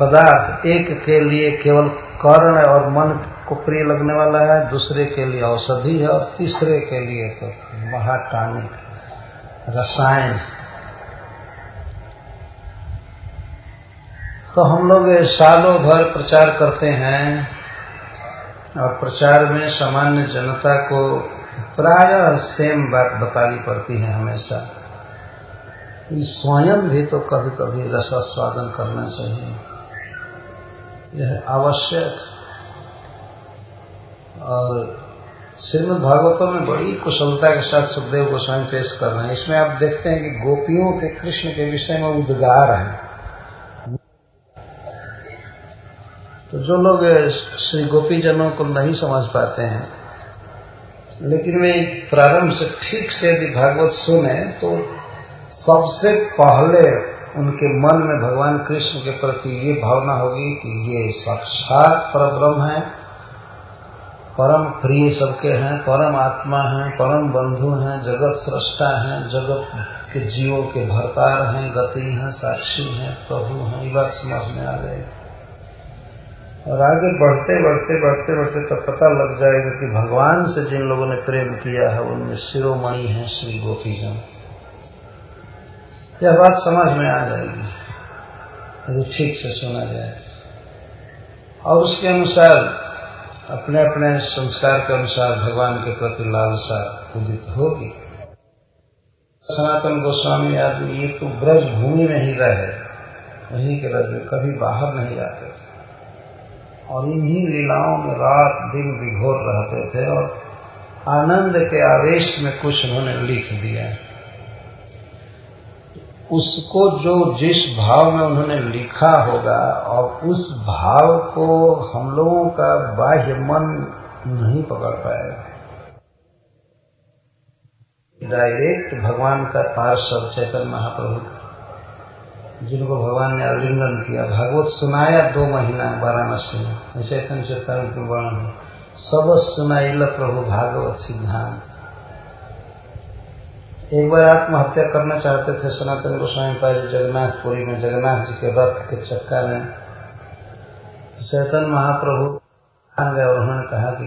पदार्थ एक के लिए केवल कर्ण और मन को प्रिय लगने वाला है, दूसरे के लिए औषधि है, और तीसरे के लिए तो महाटानिक रसायन। तो हम लोग सालों भर प्रचार करते हैं, और प्रचार में सामान्य जनता को प्रायः सेम बात बतानी पड़ती है हमेशा। स्वयं भी तो कभी कभी रसास्वादन करना चाहिए, यह आवश्यक। और श्रीमद् भागवतम में बड़ी कुशलता के साथ सुखदेव गोस्वामी पेश कर रहे हैं। इसमें आप देखते हैं कि गोपियों के कृष्ण के विषय में उद्गार है। तो जो लोग श्री गोपीजनों को नहीं समझ पाते हैं, लेकिन वे प्रारंभ से ठीक से यदि भागवत सुने तो सबसे पहले उनके मन में भगवान कृष्ण के प्रति ये भावना होगी कि ये साक्षात परब्रह्म है, परम प्रिय सबके हैं, परम आत्मा हैं, परम बंधु हैं, जगत सृष्टा हैं, जगत के जीवों के भरतार हैं, गति हैं, साक्षी हैं, प्रभु हैं। ये बात समझ में आ गई। और आगे बढ़ते बढ़ते बढ़ते बढ़ते तब पता लग जाएगा कि भगवान से जिन लोगों ने प्रेम किया है उनमें शिरोमणि है श्री गोपीजन। यह बात समझ में आ जाएगी यदि ठीक से सुना जाए, और उसके अनुसार अपने अपने संस्कार के अनुसार भगवान के प्रति लालसा उदित होगी। सनातन गोस्वामी आदि ये तो ब्रज भूमि में ही रहे, वहीं के ब्रज में कभी बाहर नहीं जाते थे, और इन्हीं लीलाओं में रात दिन विभोर रहते थे, और आनंद के आवेश में कुछ उन्होंने लिख दिया। उसको जो जिस भाव में उन्होंने लिखा होगा, और उस भाव को हम लोगों का बाह्य मन नहीं पकड़ पाएगा। डायरेक्ट भगवान का पार्षद चैतन्य महाप्रभु का, जिनको भगवान ने आलिंगन किया, भागवत सुनाया 2 महीना वाराणसी में, चैतन्य चैतन्य के वर्णन में सब सुनाइल प्रभु भागवत सिद्धांत। एक बार आत्महत्या करना चाहते थे सनातन गोस्वामी पाद जगन्नाथपुरी में, जगन्नाथ जी के रथ के चक्का में। चैतन्य महाप्रभु आ गए और उन्होंने कहा कि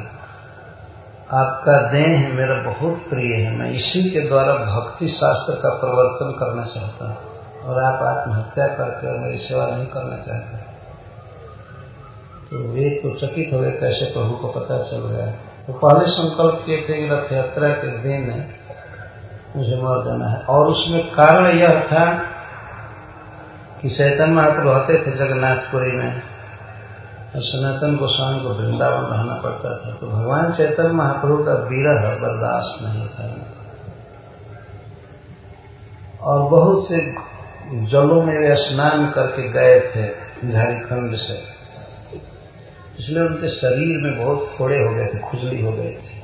आपका देह मेरा बहुत प्रिय है, मैं इसी के द्वारा भक्ति शास्त्र का प्रवर्तन करना चाहता हूँ, और आप आत्महत्या करके मेरी सेवा नहीं करना चाहते। तो वे तो चकित हो गए, कैसे प्रभु को पता चल गया। तो पहले संकल्प किए थे कि रथ यात्रा के दिन मुझे मर जाना है, और उसमें कारण यह था कि चैतन्य महाप्रभु रहते थे जगन्नाथपुरी में, और सनातन गोस्वामी को वृंदावन रहना पड़ता था। तो भगवान चैतन्य महाप्रभु का विरह बर्दाश्त नहीं था, और बहुत से जलों में वे स्नान करके गए थे झारखंड से, इसलिए उनके शरीर में बहुत फोड़े हो गए थे, खुजली हो गई थी।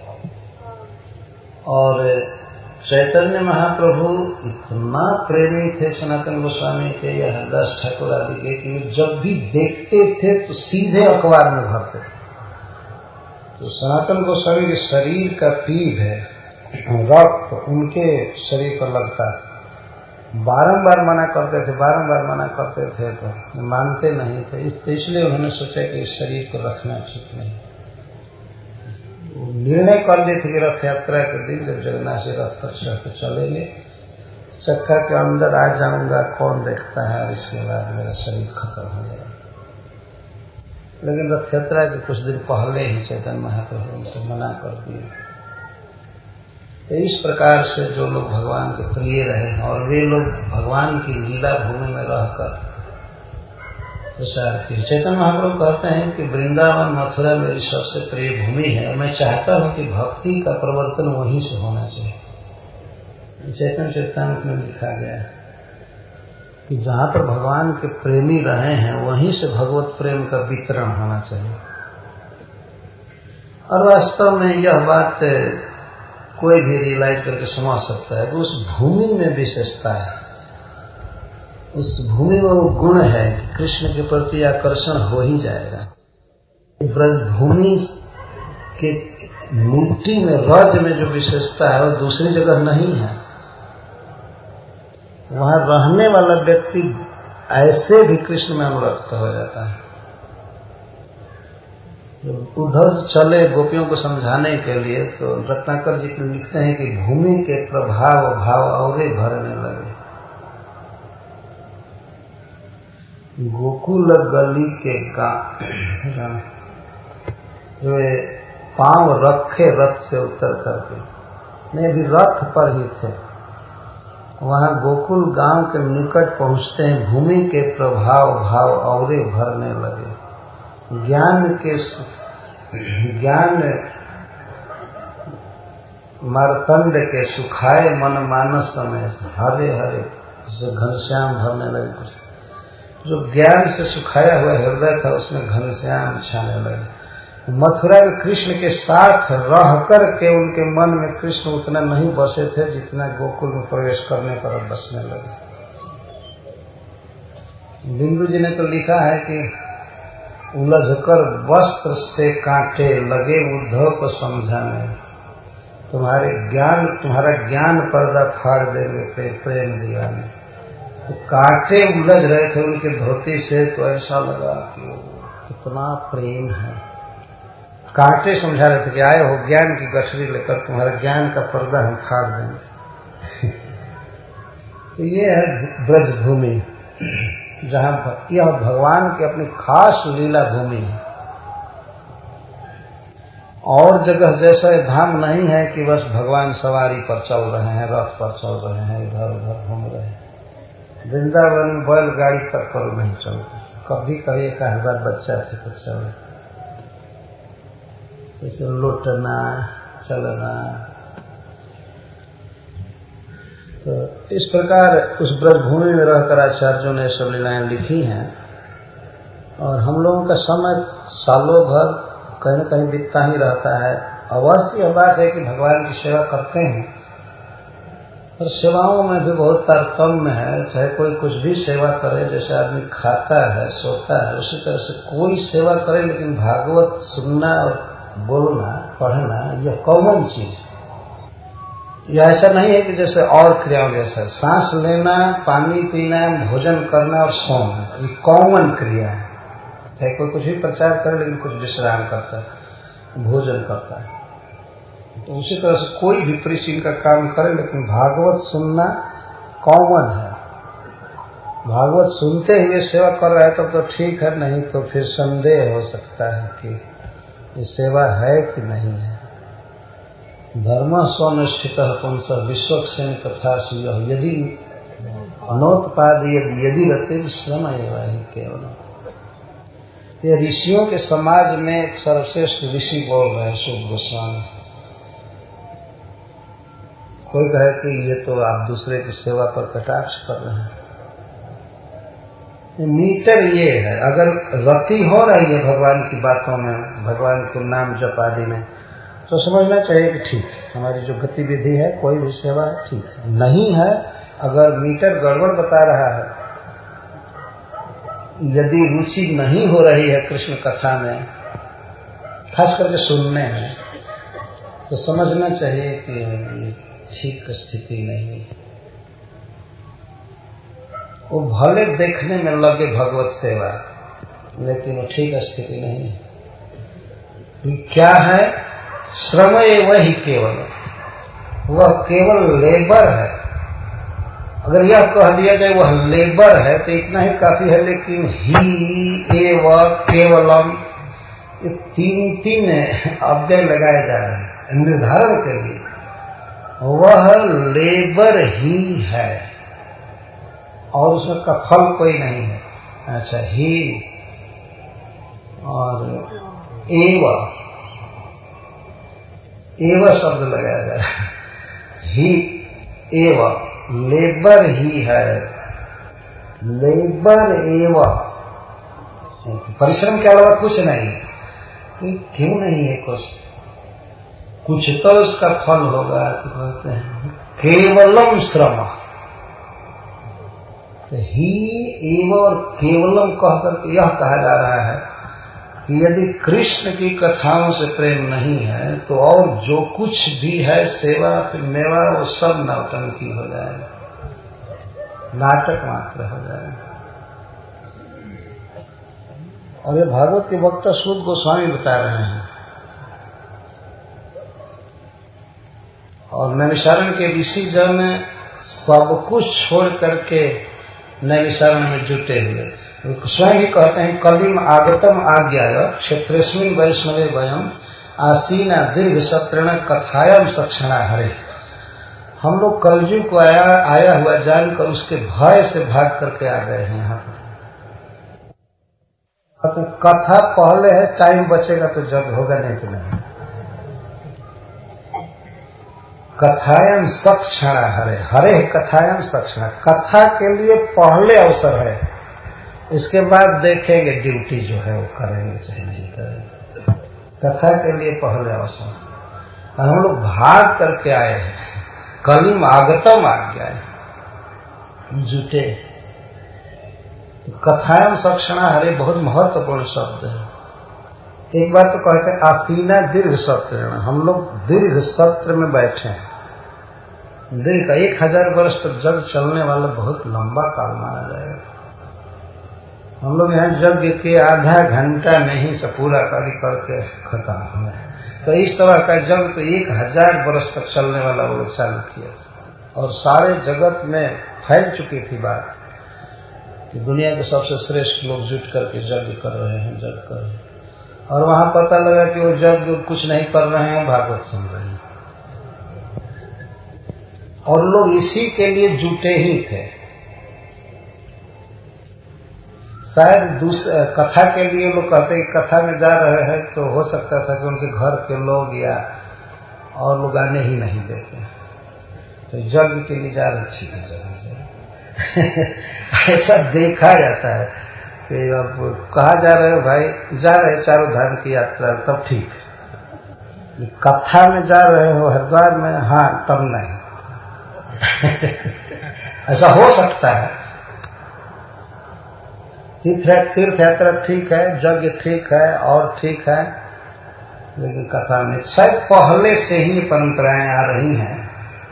और चैतन्य महाप्रभु इतना प्रेमी थे सनातन गोस्वामी के या हरदास ठाकुर आदि के कि जब भी देखते थे तो सीधे अखबार में भरते थे। तो सनातन गोस्वामी के शरीर का पीप है, रक्त उनके शरीर पर लगता था। बारंबार मना करते थे, बारंबार मना करते थे, तो मानते नहीं थे। इसलिए उन्होंने सोचा कि इस शरीर को रखना ठीक नहीं। निर्णय कर लिए थे कि रथ यात्रा के दिन जब जगन्नाथ जी रथ पर चढ़ के चलेंगे, चक्का के अंदर आ जाऊंगा, कौन देखता है, और इसके बाद मेरा शरीर खत्म हो जाएगा। लेकिन रथ यात्रा के कुछ दिन पहले ही चैतन्य महाप्रभु उनसे मना कर दिए। तो इस प्रकार से जो लोग भगवान के प्रिय रहे, और वे लोग भगवान की लीला भूमि में रहकर प्रसार की। चैतन्य महाप्रभु कहते हैं कि वृंदावन मथुरा मेरी सबसे प्रिय भूमि है और मैं चाहता हूं कि भक्ति का प्रवर्तन वहीं से होना चाहिए। चैतन्य चरितामृत में लिखा गया है कि जहां पर भगवान के प्रेमी रहे हैं वहीं से भगवत प्रेम का वितरण होना चाहिए। और वास्तव में यह बात कोई भी रियलाइज करके समझ सकता है कि उस भूमि में विशेषता है, उस भूमि में वो गुण है कि कृष्ण के प्रति आकर्षण हो ही जाएगा। ब्रज भूमि के मिट्टी में रज में जो विशेषता है वो दूसरी जगह नहीं है। वहां रहने वाला व्यक्ति ऐसे भी कृष्ण में अनुरक्त हो जाता है। उधर चले गोपियों को समझाने के लिए तो रत्नाकर जी लिखते हैं कि भूमि के प्रभाव भाव और भरने लगे। गोकुल गली के जो पांव रखे रथ से उतर करके, नहीं भी रथ पर ही थे, वहां गोकुल गांव के निकट पहुंचते हैं। भूमि के प्रभाव भाव और भरने लगे। ज्ञान मार्तंड के सुखाए मन मानस में हरे हरे जो घनश्याम भरने लगे। कुछ जो ज्ञान से सुखाया हुआ हृदय था उसमें घनश्याम छाने लगे। मथुरा में कृष्ण के साथ रह करके उनके मन में कृष्ण उतना नहीं बसे थे जितना गोकुल में प्रवेश करने पर बसने लगे। बिंदु जी ने तो लिखा है कि उलझकर वस्त्र से कांटे लगे उद्धव को समझाने, तुम्हारा ज्ञान पर्दा फाड़ देंगे प्रेम दीवाने। तो कांटे उलझ रहे थे उनके धोती से, तो ऐसा लगा कि कितना प्रेम है। कांटे समझा रहे थे कि आए हो ज्ञान की गठरी लेकर, तुम्हारा ज्ञान का पर्दा हम फाड़ देंगे। तो ये है ब्रज भूमि, जहां यह भगवान की अपनी खास लीला भूमि है। और जगह जैसा धाम नहीं है कि बस भगवान सवारी पर चल रहे हैं, रथ पर चल रहे हैं, इधर उधर घूम रहे हैं। वृंदावन में बैलगाड़ी तक पर नहीं चलते। कभी कभी एक हजार बच्चा थे तो चले, जैसे लौटना चलना। तो इस प्रकार उस ब्रजभूमि में रहकर आचार्यों ने सब लीलाएं लिखी हैं। और हम लोगों का समय सालों भर कहीं न कहीं बीतता ही रहता है। अवश्य यह बात है कि भगवान की सेवा करते हैं, और सेवाओं में भी बहुत तारतम्य है। चाहे कोई कुछ भी सेवा करे, जैसे आदमी खाता है सोता है, उसी तरह से कोई सेवा करे, लेकिन भागवत सुनना और बोलना पढ़ना यह कॉमन चीज। यह ऐसा नहीं है कि जैसे और क्रियाओं जैसा सांस लेना, पानी पीना, भोजन करना और सोना, ये कॉमन क्रिया है। चाहे कोई कुछ भी प्रचार करे लेकिन कुछ विश्राम करता है, भोजन करता है। तो उसी तरह से कोई भी प्रीचिंग का काम करे, लेकिन भागवत सुनना कॉमन है। भागवत सुनते हुए सेवा कर रहा है तब तो ठीक है, नहीं तो फिर संदेह हो सकता है कि ये सेवा है कि नहीं है। धर्म स्वनिष्ठित पुंस विश्वक्षेण कथा यदि अनोत्पाद यदि रति श्रम एवं केवल। ये ऋषियों के समाज में सर्वश्रेष्ठ ऋषि बोल रहे हैं शुभ गोस्वामी। कोई कहे कि ये तो आप दूसरे की सेवा पर कटाक्ष कर रहे हैं। मीटर ये है, अगर रति हो रही है भगवान की बातों में, भगवान के नाम जप आदि में, तो समझना चाहिए कि ठीक है, हमारी जो गतिविधि है कोई भी सेवा ठीक है। नहीं है, अगर मीटर गड़बड़ बता रहा है, यदि रुचि नहीं हो रही है कृष्ण कथा में, खास करके सुनने में, तो समझना चाहिए कि ठीक स्थिति नहीं है। वो भले देखने में लगे भगवत सेवा, लेकिन वो ठीक स्थिति नहीं है। क्या है? श्रम वही केवल, वह केवल लेबर है। अगर यह कह दिया जाए वह लेबर है तो इतना ही काफी है, लेकिन ही एव केवलम, ये तीन अव्यय लगाए जा रहे हैं निर्धारण के लिए। वह लेबर ही है और उसमें का फल कोई नहीं है। अच्छा, ही और एव शब्द लगाया जा रहा है। ही एव, लेबर ही है, लेबर एव, परिश्रम के अलावा कुछ नहीं। क्यों नहीं है? कुछ तो उसका फल होगा। तो कहते हैं केवलम श्रम, तो ही एव और केवलम कहकर के यह कहा जा रहा है कि यदि कृष्ण की कथाओं से प्रेम नहीं है तो और जो कुछ भी है सेवा फिर मेवा वो सब नौटंकी हो जाएगा, नाटक मात्र हो जाएगा। और ये भागवत के वक्ता सूत गोस्वामी बता रहे हैं और नैमिषारण्य के ऋषि जन सब कुछ छोड़ करके नैमिषारण्य में जुटे हुए थे। स्वयं ही कहते हैं कलिम आगतम आज्ञाय क्षेत्रेस्मिन् वैष्णवे वयम आसीना दीर्घ सत्रण कथायाम सक्षणा हरे। हम लोग कलयुग को आया हुआ जानकर उसके भय से भाग करके आ गए हैं यहाँ पर। तो कथा पहले है, टाइम बचेगा तो जग होगा, नहीं तो नहीं। कथायाम सक्षणा हरे, हरे कथायाम सक्षणा, कथा के लिए पहले अवसर है, इसके बाद देखेंगे ड्यूटी जो है वो करेंगे चाहे नहीं करेंगे। कथा के लिए पहले अवसर, हम लोग भाग करके आए हैं, कलिम आगतम आज्ञा जुटे। तो कथायाम सक्षणा हरे बहुत महत्वपूर्ण शब्द है। एक बार तो कहते हैं आसीना दीर्घ सत्र, हम लोग दीर्घ सत्र में बैठे हैं। दीर्घ 1000 वर्ष तक जग चलने वाला बहुत लंबा काल माना जाएगा। हम लोग यहाँ यज्ञ के आधा घंटा नहीं से पूरा कार्य करके खत्म हुआ। तो इस तरह का जग तो 1000 वर्ष तक चलने वाला वो चालू किया और सारे जगत में फैल चुकी थी बात कि दुनिया के सबसे श्रेष्ठ लोग जुट करके यज्ञ कर रहे हैं, जग कर रहे हैं। और वहां पता लगा कि वो यज्ञ कुछ नहीं कर रहे हैं, भागवत सुन रहे हैं। और लोग इसी के लिए जुटे ही थे। शायद कथा के लिए लोग कहते हैं कथा में जा रहे हैं तो हो सकता था कि उनके घर के लोग या और लोग आने ही नहीं देते, तो यज्ञ के लिए जा रहे, ठीक है जगह ऐसा देखा जाता है कि अब कहा जा रहे हो भाई, जा रहे चारों धाम की यात्रा, तब ठीक। कथा में जा रहे हो हरिद्वार में, हाँ तब नहीं। ऐसा हो सकता है। तीर्थ यात्रा ठीक है, यज्ञ ठीक है और ठीक है, लेकिन कथा में शायद पहले से ही परंपराएं आ रही हैं,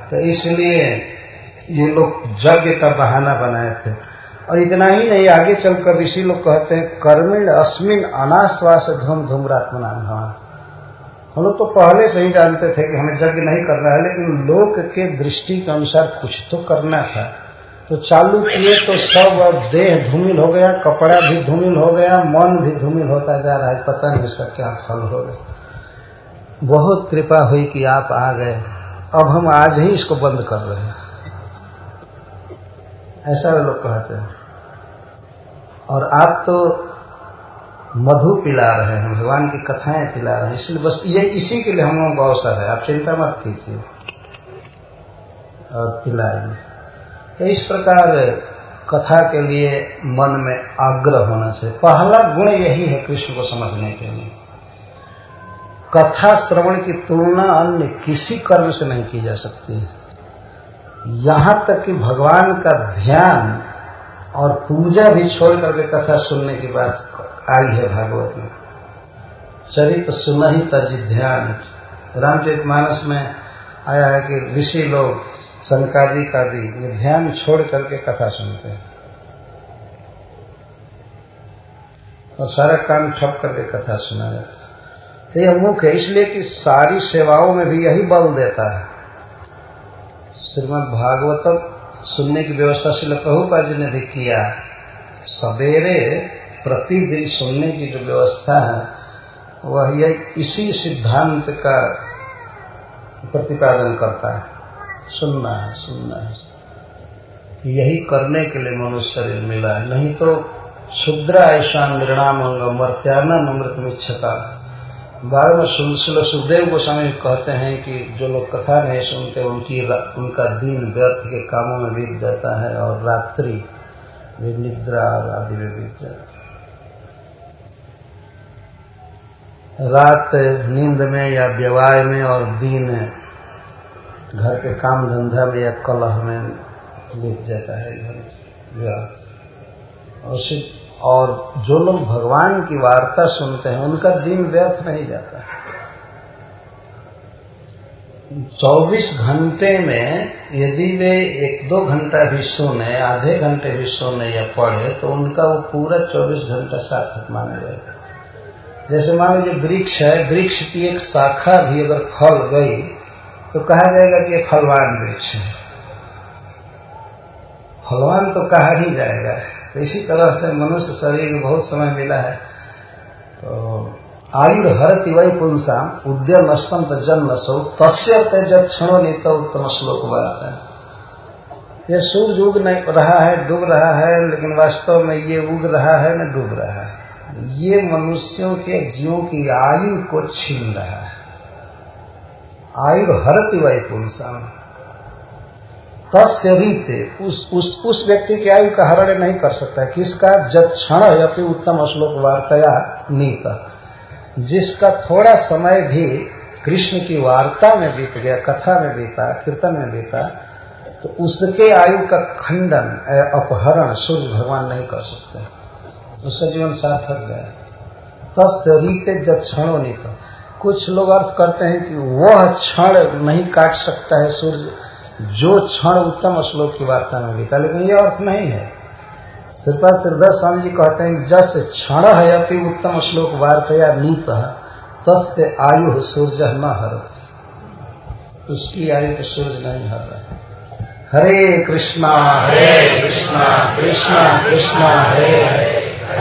तो इसलिए ये लोग यज्ञ का बहाना बनाए थे। और इतना ही नहीं, आगे चलकर ऋषि लोग कहते हैं कर्मिण अस्मिन अनाश्वास धूम धूम्रात्मना भवन। हम लोग तो पहले से ही जानते थे कि हमें यज्ञ नहीं करना है, लेकिन लोक के दृष्टि के अनुसार कुछ तो करना था, तो चालू किए तो सब अब देह धूमिल हो गया, कपड़ा भी धूमिल हो गया, मन भी धूमिल होता जा रहा है, पता नहीं इसका क्या फल होगा। बहुत कृपा हुई कि आप आ गए, अब हम आज ही इसको बंद कर रहे हैं, ऐसा वे लोग कहते हैं। और आप तो मधु पिला रहे हैं, भगवान की कथाएं पिला रहे हैं, इसलिए बस ये इसी के लिए हम लोगों को अवसर है, आप चिंता मत कीजिए और पिलाइए। तो इस प्रकार कथा के लिए मन में आग्रह होना चाहिए। पहला गुण यही है कृष्ण को समझने के लिए। कथा श्रवण की तुलना अन्य किसी कर्म से नहीं की जा सकती है। यहां तक कि भगवान का ध्यान और पूजा भी छोड़ करके कथा सुनने की बात आई है भागवत में। चरित्र सुना ही तजि ध्यान, रामचरितमानस में आया है कि ऋषि लोग सनकादि कादि ये ध्यान छोड़ करके कथा सुनते हैं और सारा काम ठप करके कथा सुना जाता है। तो यह मुख्य है, इसलिए कि सारी सेवाओं में भी यही बल देता है। श्रीमद् भागवतम सुनने की व्यवस्था श्रील प्रभुपाद जी ने भी किया। सवेरे प्रतिदिन सुनने की जो व्यवस्था है वह इसी सिद्धांत का प्रतिपादन करता है। सुनना है, यही करने के लिए मनुष्य शरीर मिला है, नहीं तो क्षुद्र ऐसा निर्णाम मर्त्यानम अमृतमिच्छता। 12वें श्लोक सुखदेव गोस्वामी कहते हैं कि जो लोग कथा नहीं सुनते उनका दिन व्यर्थ के कामों में बीत जाता है और रात्रि भी निद्रा आदि में बीत जाता है। रात नींद में या व्यवहार में और दिन घर के काम धंधा में या कलह में बीत जाता है व्यर्थ। और जो लोग भगवान की वार्ता सुनते हैं उनका दिन व्यर्थ नहीं जाता है। 24 घंटे में यदि वे 1-2 घंटा भी सुने, आधे घंटे भी सुने या पढ़े तो उनका वो पूरा 24 घंटा सार्थक माना जाएगा। जैसे मान लीजिए वृक्ष है, वृक्ष की एक शाखा भी अगर फल गई तो कहा जाएगा कि ये फलवान वृक्ष है। फलवान तो कहा ही जाएगा। तो इसी तरह से मनुष्य शरीर में बहुत समय मिला है तो आयु हरति वै पुंसाम उद्यम नष्टम जन्म सौ तस्य तेज क्षणो नीत उत्तम श्लोक वार्ता है। यह सूरज उग नहीं रहा है, डूब रहा है, लेकिन वास्तव में ये उग रहा है न डूब रहा है। ये मनुष्यों के जीवों की आयु को छीन रहा है। आयु हरति वै पुंसाम तस्य रीते उस व्यक्ति की आयु का हरण नहीं कर सकता है। किसका? जब क्षण यपि उत्तम श्लोक वार्ताया नीत, जिसका थोड़ा समय भी कृष्ण की वार्ता में बीत गया, कथा में बीता, कीर्तन में बीता, तो उसके आयु का खंडन अपहरण सूर्य भगवान नहीं कर सकते। उसका जीवन सार्थक गया। तस्य रीते जब क्षणों नीत। कुछ लोग अर्थ करते हैं कि वह क्षण नहीं काट सकता है सूर्य जो क्षण उत्तम श्लोक की वार्ता में बीता, लेकिन यह अर्थ नहीं है। श्रीपाद श्रीधर स्वामी जी कहते हैं जस क्षण है अपि उत्तम श्लोक वार्तया नीत तस्य आयु सूर्य न हरति। उसकी आयु को सूर्य नहीं हर रहा। हरे कृष्णा कृष्णा कृष्णा हरे हरे,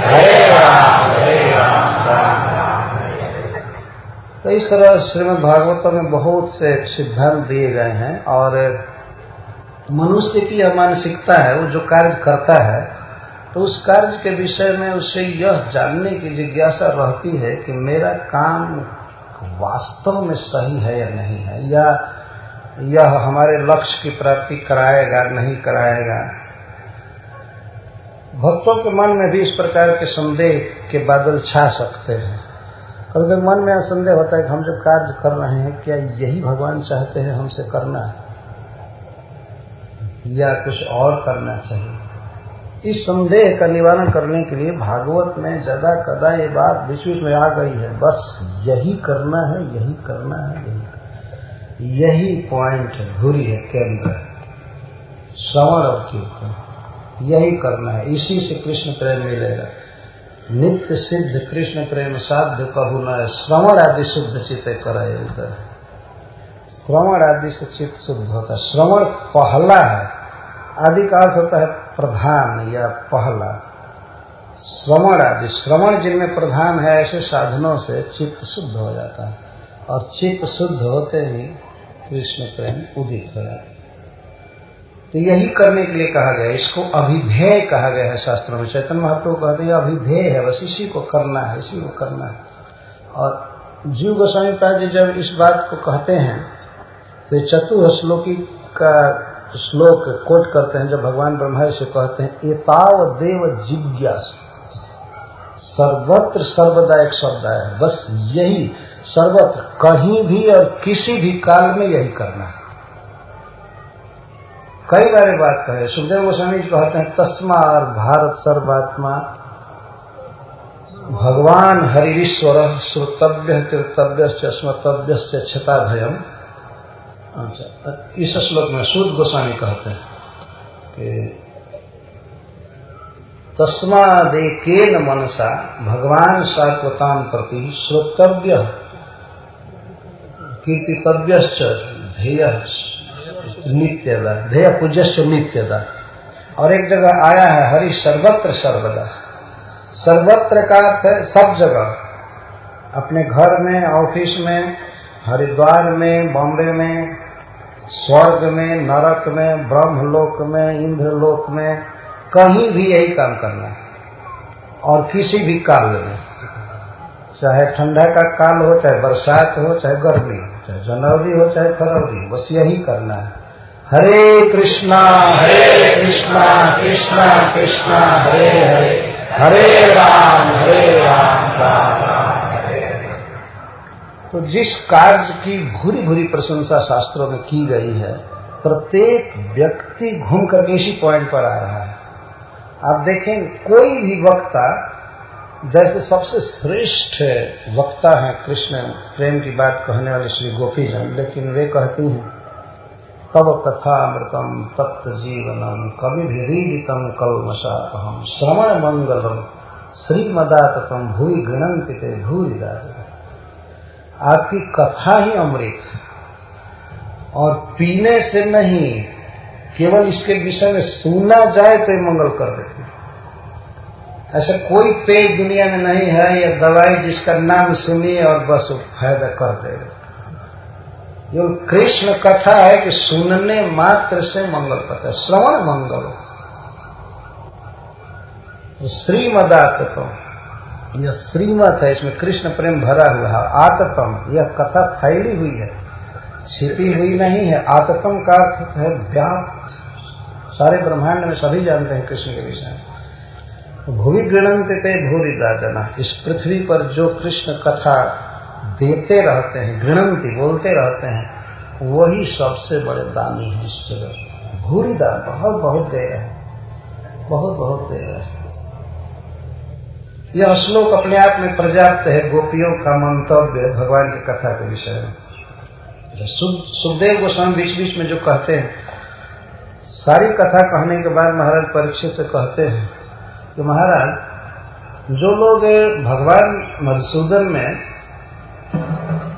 हरे राम राम। तो इस तरह श्रीमद् भागवत में बहुत से सिद्धांत दिए गए हैं और मनुष्य की यह मानसिकता है, वो जो कार्य करता है तो उस कार्य के विषय में उसे यह जानने की जिज्ञासा रहती है कि मेरा काम वास्तव में सही है या नहीं है, या यह हमारे लक्ष्य की प्राप्ति कराएगा नहीं कराएगा। भक्तों के मन में भी इस प्रकार के संदेह के बादल छा सकते हैं। कभी मन में संदेह होता है कि हम जो कार्य कर रहे हैं क्या यही भगवान चाहते हैं हमसे करना है या कुछ और करना चाहिए। इस संदेह का निवारण करने के लिए भागवत में ज्यादा कदा ये बात बीच बीच में आ गई है, बस यही करना है, यही करना है, यही पॉइंट है, धुरी है, केंद्र है। श्रवण और कीर्तन यही करना है, इसी से कृष्ण प्रेम मिलेगा। नित्य सिद्ध कृष्ण प्रेम साध्य कहु न, श्रवण आदि शुद्ध चित्त कराए उधर। श्रवण आदि से चित्त शुद्ध होता है। श्रवण पहला है, आदि का अर्थ होता है प्रधान या पहला। श्रवण आदि, श्रवण जिनमें प्रधान है ऐसे साधनों से चित्त शुद्ध हो जाता है और चित्त शुद्ध होते ही कृष्ण प्रेम उदित हो जाता है। तो यही करने के लिए कहा गया, इसको अभिधेय कहा गया है शास्त्रों में। चैतन्य महाप्रभु कहते हैं अभिधेय है, बस इसी को करना है, इसी को करना है। और जीव गोस्वामी पाद जी जब इस बात को कहते हैं तो चतुश्लोकी का श्लोक कोट करते हैं, जब भगवान ब्रह्मा से कहते हैं एताव देव जिज्ञासु, सर्वत्र सर्वदा एक शब्द है, बस यही सर्वत्र कहीं भी और किसी भी काल में यही करना है। कई बार बात कहे सुखदेव गोस्वामी जी कहते हैं तस्मार भारत सर्वात्मा भगवान हरिश्वर श्रोतव्य कीर्तव्य स्मर्तव्य क्षता भयम। अच्छा, इस श्लोक में सूत गोस्वामी कहते हैं कि तस्मादेकेन मनसा भगवान सात्वतां प्रति श्रोतव्य कीर्तितव्य ध्येय नित्यदा, ध्येय पूज्य नित्यदा। और एक जगह आया है हरि सर्वत्र सर्वदा। सर्वत्र का अर्थ है सब जगह, अपने घर में, ऑफिस में, हरिद्वार में, बॉम्बे में, स्वर्ग में, नरक में, ब्रह्मलोक में, इंद्रलोक में, कहीं भी यही काम करना है। और किसी भी काल में, चाहे ठंडा का काल हो, चाहे बरसात हो, चाहे गर्मी हो, चाहे जनवरी हो, चाहे फरवरी हो, बस यही करना है। हरे कृष्णा कृष्णा कृष्णा हरे हरे, हरे राम राम राम हरे हरे। तो जिस कार्य की भूरी भूरी प्रशंसा शास्त्रों में की गई है, प्रत्येक व्यक्ति घूम करके इसी पॉइंट पर आ रहा है। आप देखें, कोई भी वक्ता, जैसे सबसे श्रेष्ठ वक्ता हैं कृष्ण प्रेम की बात कहने वाले श्री गोपीजन, लेकिन वे कहती हैं तव कथामृतम तप्त जीवनम कविभिरीडितम कल्मषापहम श्रवण मंगलम श्रीमदाततम भूरि गृणन्ति ते भूरिदा जगत्। आपकी कथा ही अमृत है, और पीने से नहीं, केवल इसके विषय में सुना जाए तो मंगल कर देती है। ऐसा कोई पेय दुनिया में नहीं है या दवाई जिसका नाम सुनिए और बस फायदा कर देगा। ये कृष्ण कथा है कि सुनने मात्र से मंगल पता है, श्रवण मंगल। श्रीमदाततम, यह श्रीमत है, इसमें कृष्ण प्रेम भरा हुआ है। आततम, यह कथा फैली हुई है, छिपी हुई नहीं है। आततम का अर्थ है व्याप्त, सारे ब्रह्मांड में सभी जानते हैं कृष्ण के विषय में। भूरि गृणन्ति ते भूरिदा जना, इस पृथ्वी पर जो कृष्ण कथा देते रहते हैं, गृणन्ति बोलते रहते हैं, वही सबसे बड़े दानी हैं इस जगह। भूरिदा, बहुत बहुत दे रहे हैं, बहुत बहुत दे रहे हैं। यह श्लोक अपने आप में पर्याप्त है गोपियों का मंतव्य भगवान की कथा के विषय में। सुखदेव गोस्वामी बीच बीच में जो कहते हैं, सारी कथा कहने के बाद महाराज परीक्षित से कहते हैं कि महाराज, जो लोग भगवान मधुसूदन में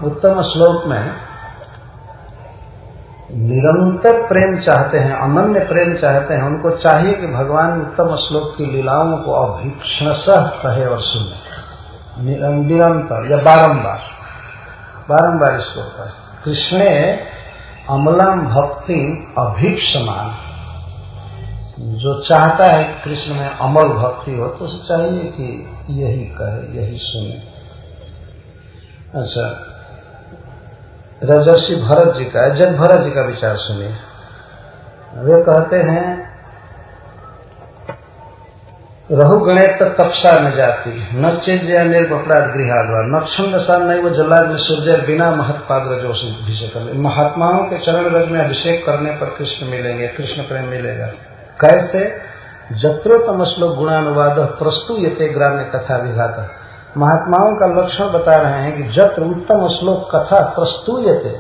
उत्तम श्लोक में निरंतर प्रेम चाहते हैं, अनन्य प्रेम चाहते हैं, उनको चाहिए कि भगवान उत्तम श्लोक की लीलाओं को अभीक्षणशः कहे और सुने, निरंतर या बारंबार बारंबार इसको कहे। कृष्णे अमलम भक्ति अभीक्षमान, जो चाहता है कृष्ण में अमल भक्ति हो तो उसे चाहिए कि यही कहे, यही सुने। अच्छा, राजर्षि भरत जी का, जब भरत जी का विचार सुनिए। वे कहते हैं रहुगणे तपसा न जाती न चेज्या निर्पराध गृहालवा नक्षंदसा नहीं वो जल्लाद में सूर्य बिना महत्पाद रजोष अभिषेक कर। महात्माओं के चरण रज में अभिषेक करने पर कृष्ण मिलेंगे, कृष्ण प्रेम मिलेगा। कैसे? जत्रोतम श्लोक गुणानुवाद प्रस्तुयते ग्राम्य कथा विघाता। महात्माओं का लक्षण बता रहे हैं कि जत्र उत्तम श्लोक कथा प्रस्तुयते,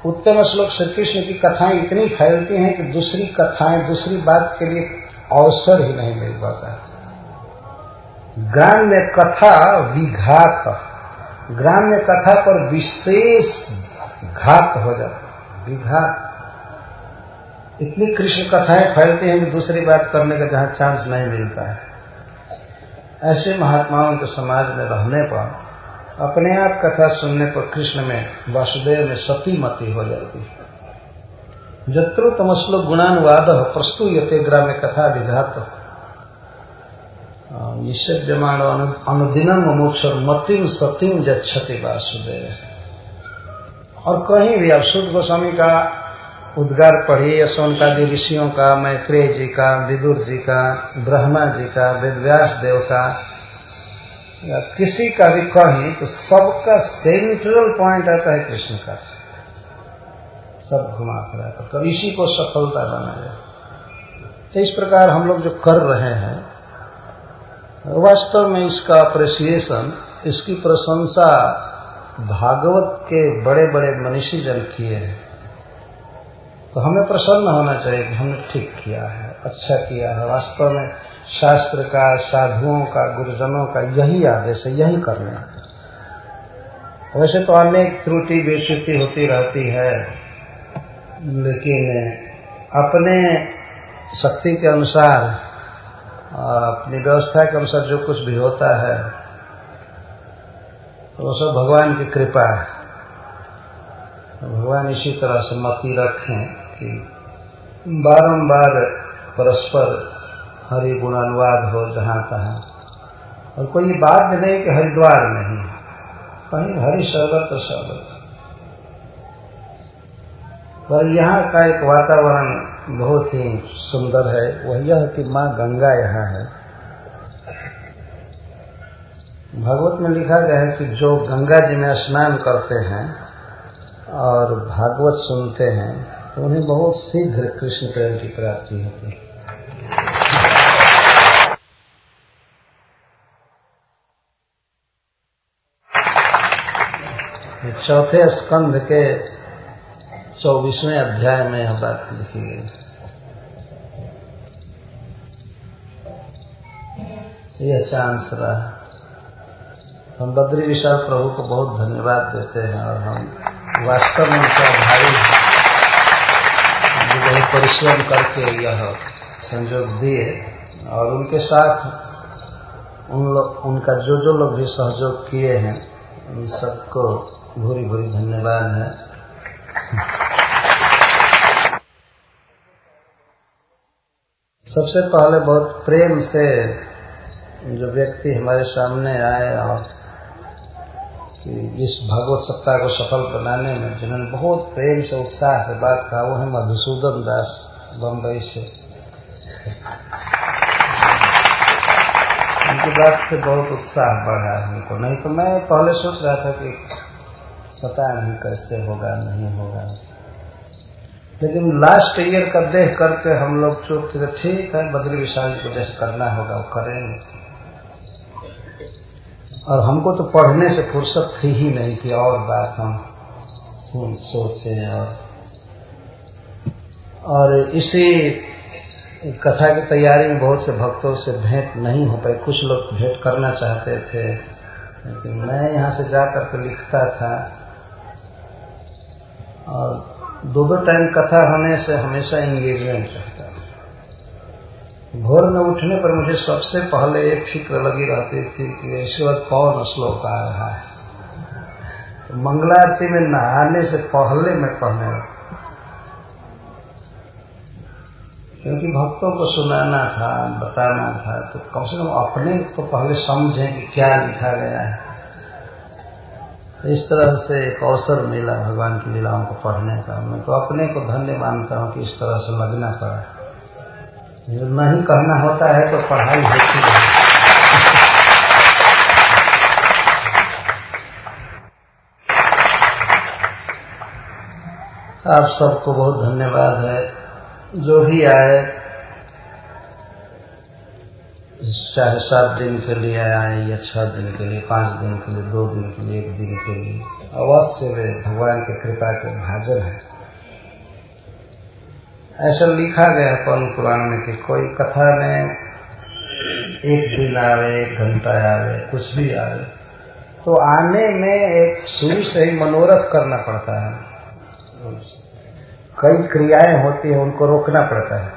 उत्तम श्लोक श्री कृष्ण की कथाएं इतनी फैलती हैं कि दूसरी कथाएं, दूसरी बात के लिए अवसर ही नहीं मिल पाता है। ग्राम्य कथा विघात, ग्राम्य कथा पर विशेष घात हो जाता, विघात। इतनी कृष्ण कथाएं फैलती हैं कि दूसरी बात करने का जहां चांस नहीं मिलता है। ऐसे महात्माओं के समाज में रहने पर अपने आप कथा सुनने पर कृष्ण में, वासुदेव में सतीमती हो जाती है। जत्रोतम श्लोक गुणानुवाद प्रस्तुयते ग्राम्य कथा विघात निषेध्यमाण अनुदिनम मोक्षर मतिम सतीम जच्छति वासुदेव। और कहीं भी आप शुद्ध गोस्वामी का उद्गार पढ़िए या शौनकादि ऋषियों का, मैत्रेय जी का, विदुर जी का, ब्रह्मा जी का, वेदव्यास देव का, या किसी का भी कहीं, तो सबका सेंट्रल पॉइंट आता है कृष्ण का। सब घुमा फिरा कर इसी को सफलता बना जाए। तो इस प्रकार हम लोग जो कर रहे हैं, वास्तव में इसका अप्रिसिएशन, इसकी प्रशंसा भागवत के बड़े बड़े मनीषी जन किए हैं। तो हमें प्रसन्न होना चाहिए कि हमने ठीक किया है, अच्छा किया है। वास्तव में शास्त्र का, साधुओं का, गुरुजनों का यही आदेश है, यही करना है। वैसे तो अनेक त्रुटि विच्युति होती रहती है, लेकिन अपने शक्ति के अनुसार, अपनी व्यवस्था के अनुसार जो कुछ भी होता है तो वो सब भगवान की कृपा है। भगवान इसी तरह से मति रखें कि बारंबार परस्पर हरि गुणानुवाद हो जहां तहां, और कोई ये बात भी नहीं कि हरिद्वार नहीं, कहीं हरि सर्वत्र सर्वत्र। पर यहाँ का एक वातावरण बहुत ही सुंदर है, वह यह कि माँ गंगा यहाँ है। भागवत में लिखा गया है कि जो गंगा जी में स्नान करते हैं और भागवत सुनते हैं तो उन्हें बहुत शीघ्र कृष्ण प्रेम की प्राप्ति होती है। चौथे स्कंध के 24वें अध्याय में यह बात लिखी गई। यह चांस रहा। हम बद्री विशाल प्रभु को बहुत धन्यवाद देते हैं और हम वास्तव में उनका भारी बहुत परिश्रम करके यह संयोग दिए और उनके साथ उनका जो लोग भी सहयोग किए हैं उन सबको भूरी भूरी धन्यवाद है। सबसे पहले बहुत प्रेम से जो व्यक्ति हमारे सामने आए और इस भागवत सप्ताह को सफल बनाने में जिन्होंने बहुत प्रेम से उत्साह से बात कहा वो है मधुसूदन दास बम्बई से। उनकी बात से बहुत उत्साह बढ़ा हमको, नहीं तो मैं पहले सोच रहा था कि पता नहीं कैसे होगा नहीं होगा, लेकिन लास्ट ईयर का देख करके हम लोग चुप थे। ठीक है, बद्री विशाल को जैसे करना होगा वो करेंगे। और हमको तो पढ़ने से फुर्सत थी ही नहीं कि और बात हम सोचे। और इसी कथा की तैयारी में बहुत से भक्तों से भेंट नहीं हो पाई। कुछ लोग भेंट करना चाहते थे, लेकिन मैं यहाँ से जाकर के लिखता था और 2-2 टाइम कथा होने से हमेशा एंगेजमेंट रहता था। भोर में उठने पर मुझे सबसे पहले एक फिक्र लगी रहती थी कि इसके बाद कौन श्लोक आ रहा है। तो मंगलारती में नहाने से पहले मैं पढ़ने लगा, क्योंकि भक्तों को सुनाना था, बताना था, तो कम से कम अपने तो पहले समझें कि क्या लिखा गया है। इस तरह से एक अवसर मिला भगवान की लीलाओं को पढ़ने का। मैं तो अपने को धन्य मानता हूँ कि इस तरह से लगना पड़ा। नहीं कहना होता है तो पढ़ाई होती है। आप सबको बहुत धन्यवाद है जो भी आए, चाहे 7 दिन के लिए आए या 6 दिन के लिए, 5 दिन के लिए, 2 दिन के लिए, 1 दिन के लिए, अवश्य वे भगवान की कृपा के भाजन है। ऐसा लिखा गया पद्म पुराण में कि कोई कथा में 1 दिन आवे, 1 घंटा आवे, कुछ भी आवे, तो आने में एक शुरू से ही मनोरथ करना पड़ता है। कई क्रियाएं होती हैं, उनको रोकना पड़ता है।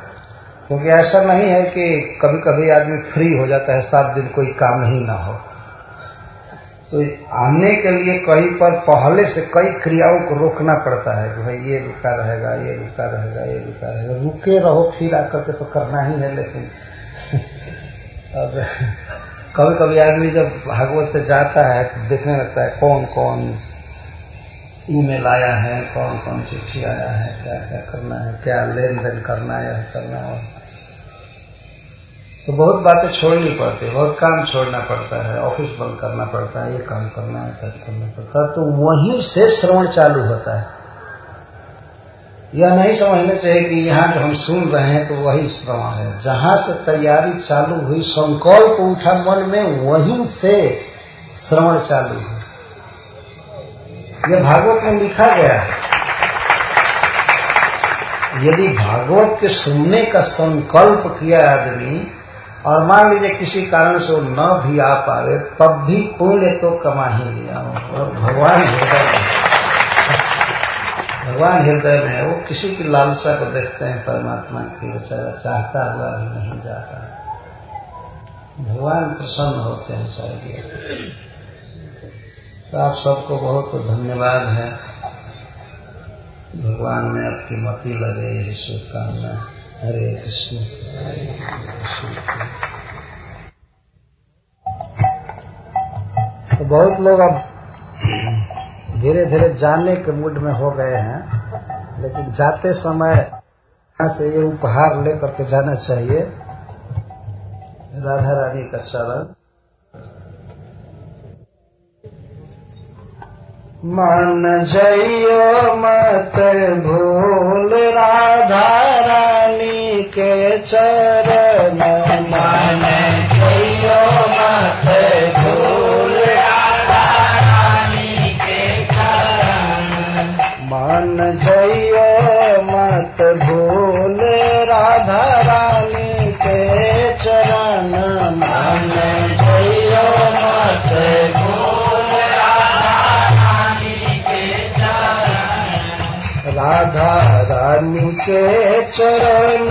क्योंकि ऐसा नहीं है कि कभी कभी आदमी फ्री हो जाता है, 7 दिन कोई काम ही ना हो। तो आने के लिए कहीं पर पहले से कई क्रियाओं को रोकना पड़ता है कि भाई ये रुका रहेगा, ये रुका रहेगा, ये रुका रहेगा। रुके रहो फिर आकर के तो करना ही है। लेकिन अब कभी कभी आदमी जब भागवत से जाता है तो देखने लगता है कौन कौन ईमेल आया है, कौन कौन चिट्ठी आया है, क्या क्या करना है, क्या लेन देन करना है, करना है। तो बहुत बातें छोड़नी पड़ती है, बहुत काम छोड़ना पड़ता है, ऑफिस बंद करना पड़ता है, ये काम करना है, क्या करना पड़ता है। तो वहीं से श्रवण चालू होता है। यह नहीं समझना चाहिए कि यहाँ जो हम सुन रहे हैं तो वही श्रवण है। जहां से तैयारी चालू हुई, संकल्प उठा मन में, वहीं से श्रवण चालू हुई। यह भागवत में लिखा गया है। यदि भागवत के सुनने का संकल्प किया आदमी और मान लीजिए किसी कारण से वो न भी आ पावे, तब भी पुण्य तो कमा ही लिया। और भगवान हृदय में है। वो किसी की लालसा को देखते हैं परमात्मा की, बेचारा चाहता हुआ भी नहीं जाता। भगवान प्रसन्न होते हैं सारी। तो आप सबको बहुत धन्यवाद है। भगवान में आपकी मति लगे, यही शुभकामना। हरे कृष्ण। तो बहुत लोग अब धीरे धीरे जाने के मूड में हो गए हैं, लेकिन जाते समय यहाँ से ये उपहार लेकर के जाना चाहिए, राधा रानी का चरण। मन जइयो मत भूल राधा रानी के चरण, मन जइयो मत भूल राधा रानी के चरण, मन जइयो मत भूल राधा रानी के चरण, मन जइयो मत भूल राधा रानी के चरण,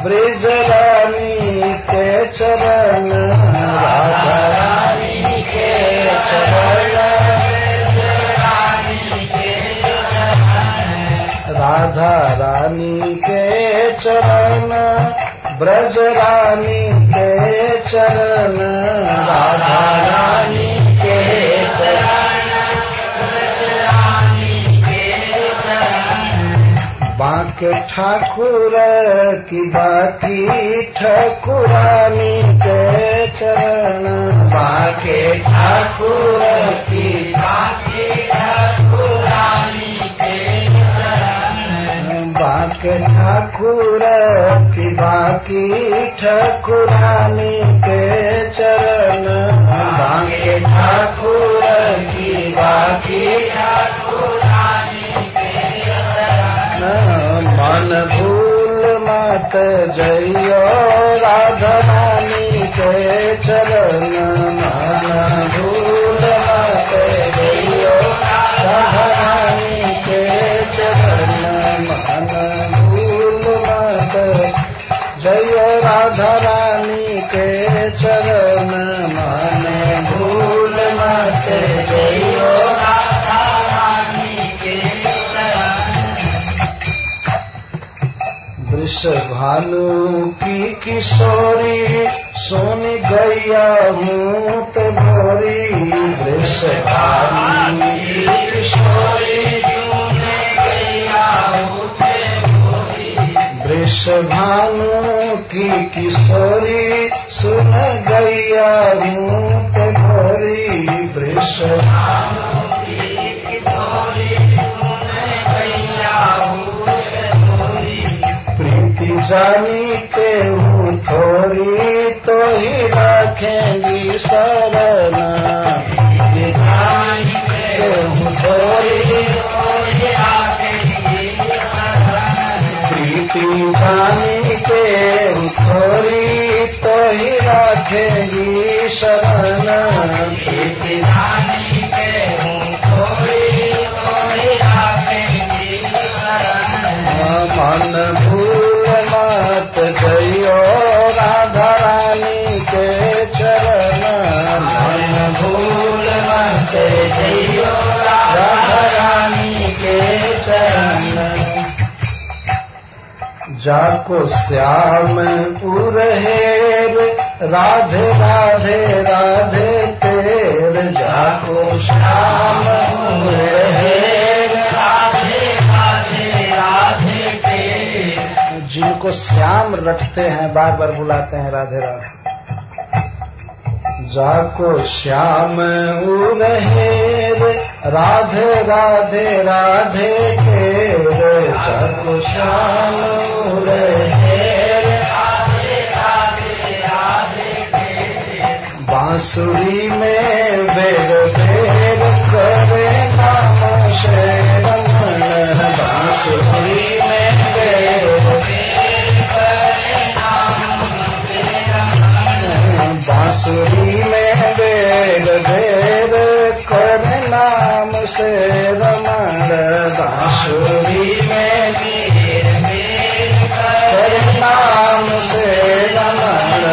ब्रज रानी के चरण, राधा रानी के चरण, राधा रानी के चरण, ब्रज रानी के चरण, राधा रानी के चरण, बांके ठाकुर की बाकी ठाकुरानी के चरण, बांके ठाकुर की बाकी ठाकुरानी के चरण, बांके ठाकुर की बाकी ठाकुरानी के चरण, बांके ठाकुर की बाकी ठाकुरानी के चरण, मन भूल मत जइयो राधा रानी के चरण, मन भूल मत जइयो राधा रानी के चरण, मन भूल मत जइयो राधा रानी के चरण, मन भूल मत जइयो राधा रानी के चरण। वृषभानु की किशोरी सोन गैया मूत भोरी, वृषभानु की किशोरी सोन गैया मूत भोरी, वृषभानु की किशोरी सुन गैया मूत भोरी, वृषभानु की किशोरी सुन गैया मूत भोरी, प्रीति जानी के हूँ थोड़ी तो ही रखेंगी शरण, प्रीति जानी के हूँ थोड़ी तो ही रखेंगी शरण, प्रीति जानी के हूँ थोड़ी तो ही रखेंगी शरण, प्रीति जानी के हूँ थोड़ी तो ही रखेंगी शरण, मन भूल मत जइयो राधा रानी के चरण, मन भूल मत जइयो राधा रानी के चरण, जाको श्याम उरहेर राधे राधे राधे तेर, जाको श्याम उरहेर राधे राधे राधे तेर, जिनको श्याम रटते हैं बार बार बुलाते हैं राधे राधे, जाको श्याम उरहेर राधे राधे राधे तेर, जाको श्याम उरहेर राधे राधे राधे तेर, बांसुरी में बेर बेर करे नाम से रमन, बांसुरी में बेर बेर करे नाम से रमन, बांसुरी में बेर बेर करे नाम से रमन, बांसुरी में बेर बेर करे नाम से रमन,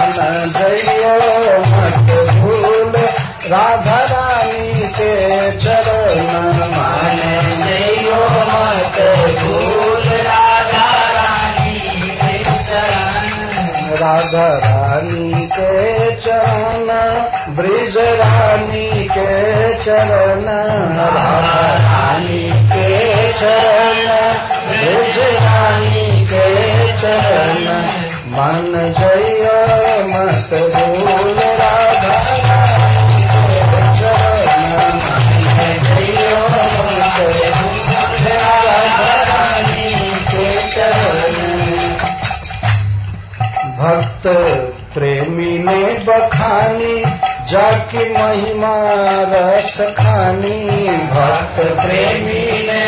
मन जइयो मत भूल राधा रानी के चरण, मन जइयो मत भूल राधा रानी के चरण, राधा रानी के चरण, ब्रिज रानी के चरण, राधा रानी के चरण, ब्रिज रानी के चरण, मन जय मत भूल राधा रानी के चरण, मन जय मत भूल राधा रानी के चरण। भक्त प्रेमी ने बखानी जाकी महिमा रस खानी, भक्त प्रेमी ने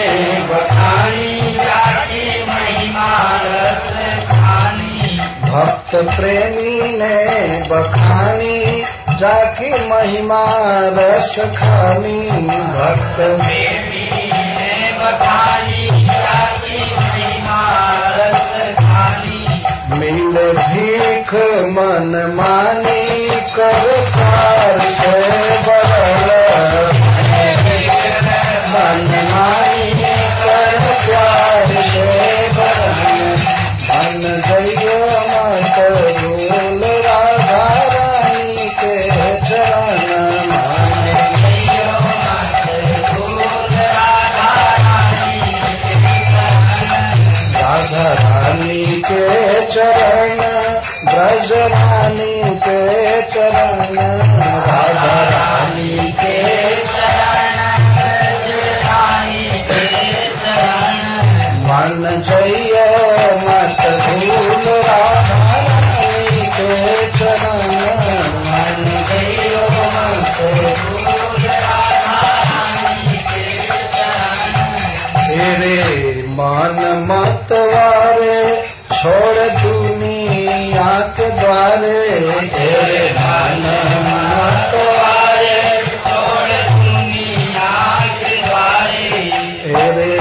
बखानी जाकी महिमा रस खानी, भक्त प्रेमी ने बखानी जाकी महिमा रस खानी, भक्त प्रेमी ने बखानी जाकी महिमा रस खानी। मिल भीख मन मानी कर प्यार से बदल, मन मानी कर प्यार से बदल, मन जइयो मत भूल राधा रानी के चरण, मन जइयो मत भूल राधा रानी के चरण, राधा रानी के चरण, ब्रज रानी के चरण, राधा रानी के चरण, ब्रज रानी के चरण, मन जइयो मत भूल राधा रानी के चरण, मन जइयो मत भूल राधा रानी के चरण। तेरे मन मत वारे छोड़ दुनिया के द्वारे, तेरे मन मत वारे छोड़ दुनिया के द्वारे, तेरे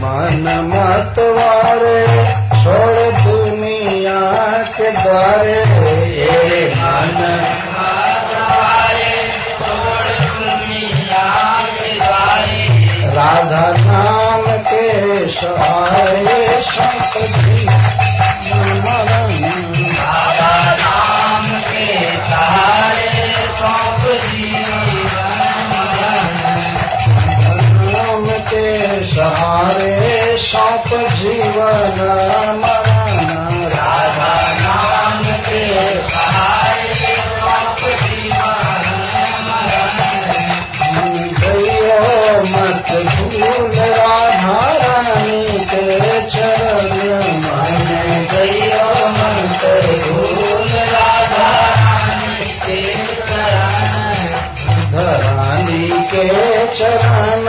मन मत वारे छोड़ दुनिया के द्वारे, तेरे मन मत वारे छोड़ दुनिया के द्वारे। राधा नाम के सहारे संत जी राधा नाम के सहारे सौंप जीवन, नाम के सहारे सौंप जीवन मरण, राधा नाम के सहारे सौंप जीवन मरण। जइयो मत भूल राधा रानी के चरण, मन जइयो मत भूल राधा रानी के चरण, रानी के चरण,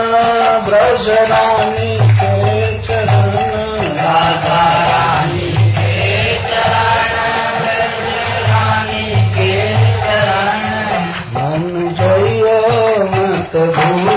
ब्रज रानी के चरण, राधा रानी के चरण, ब्रज रानी के चरण, मन जइयो मत भूल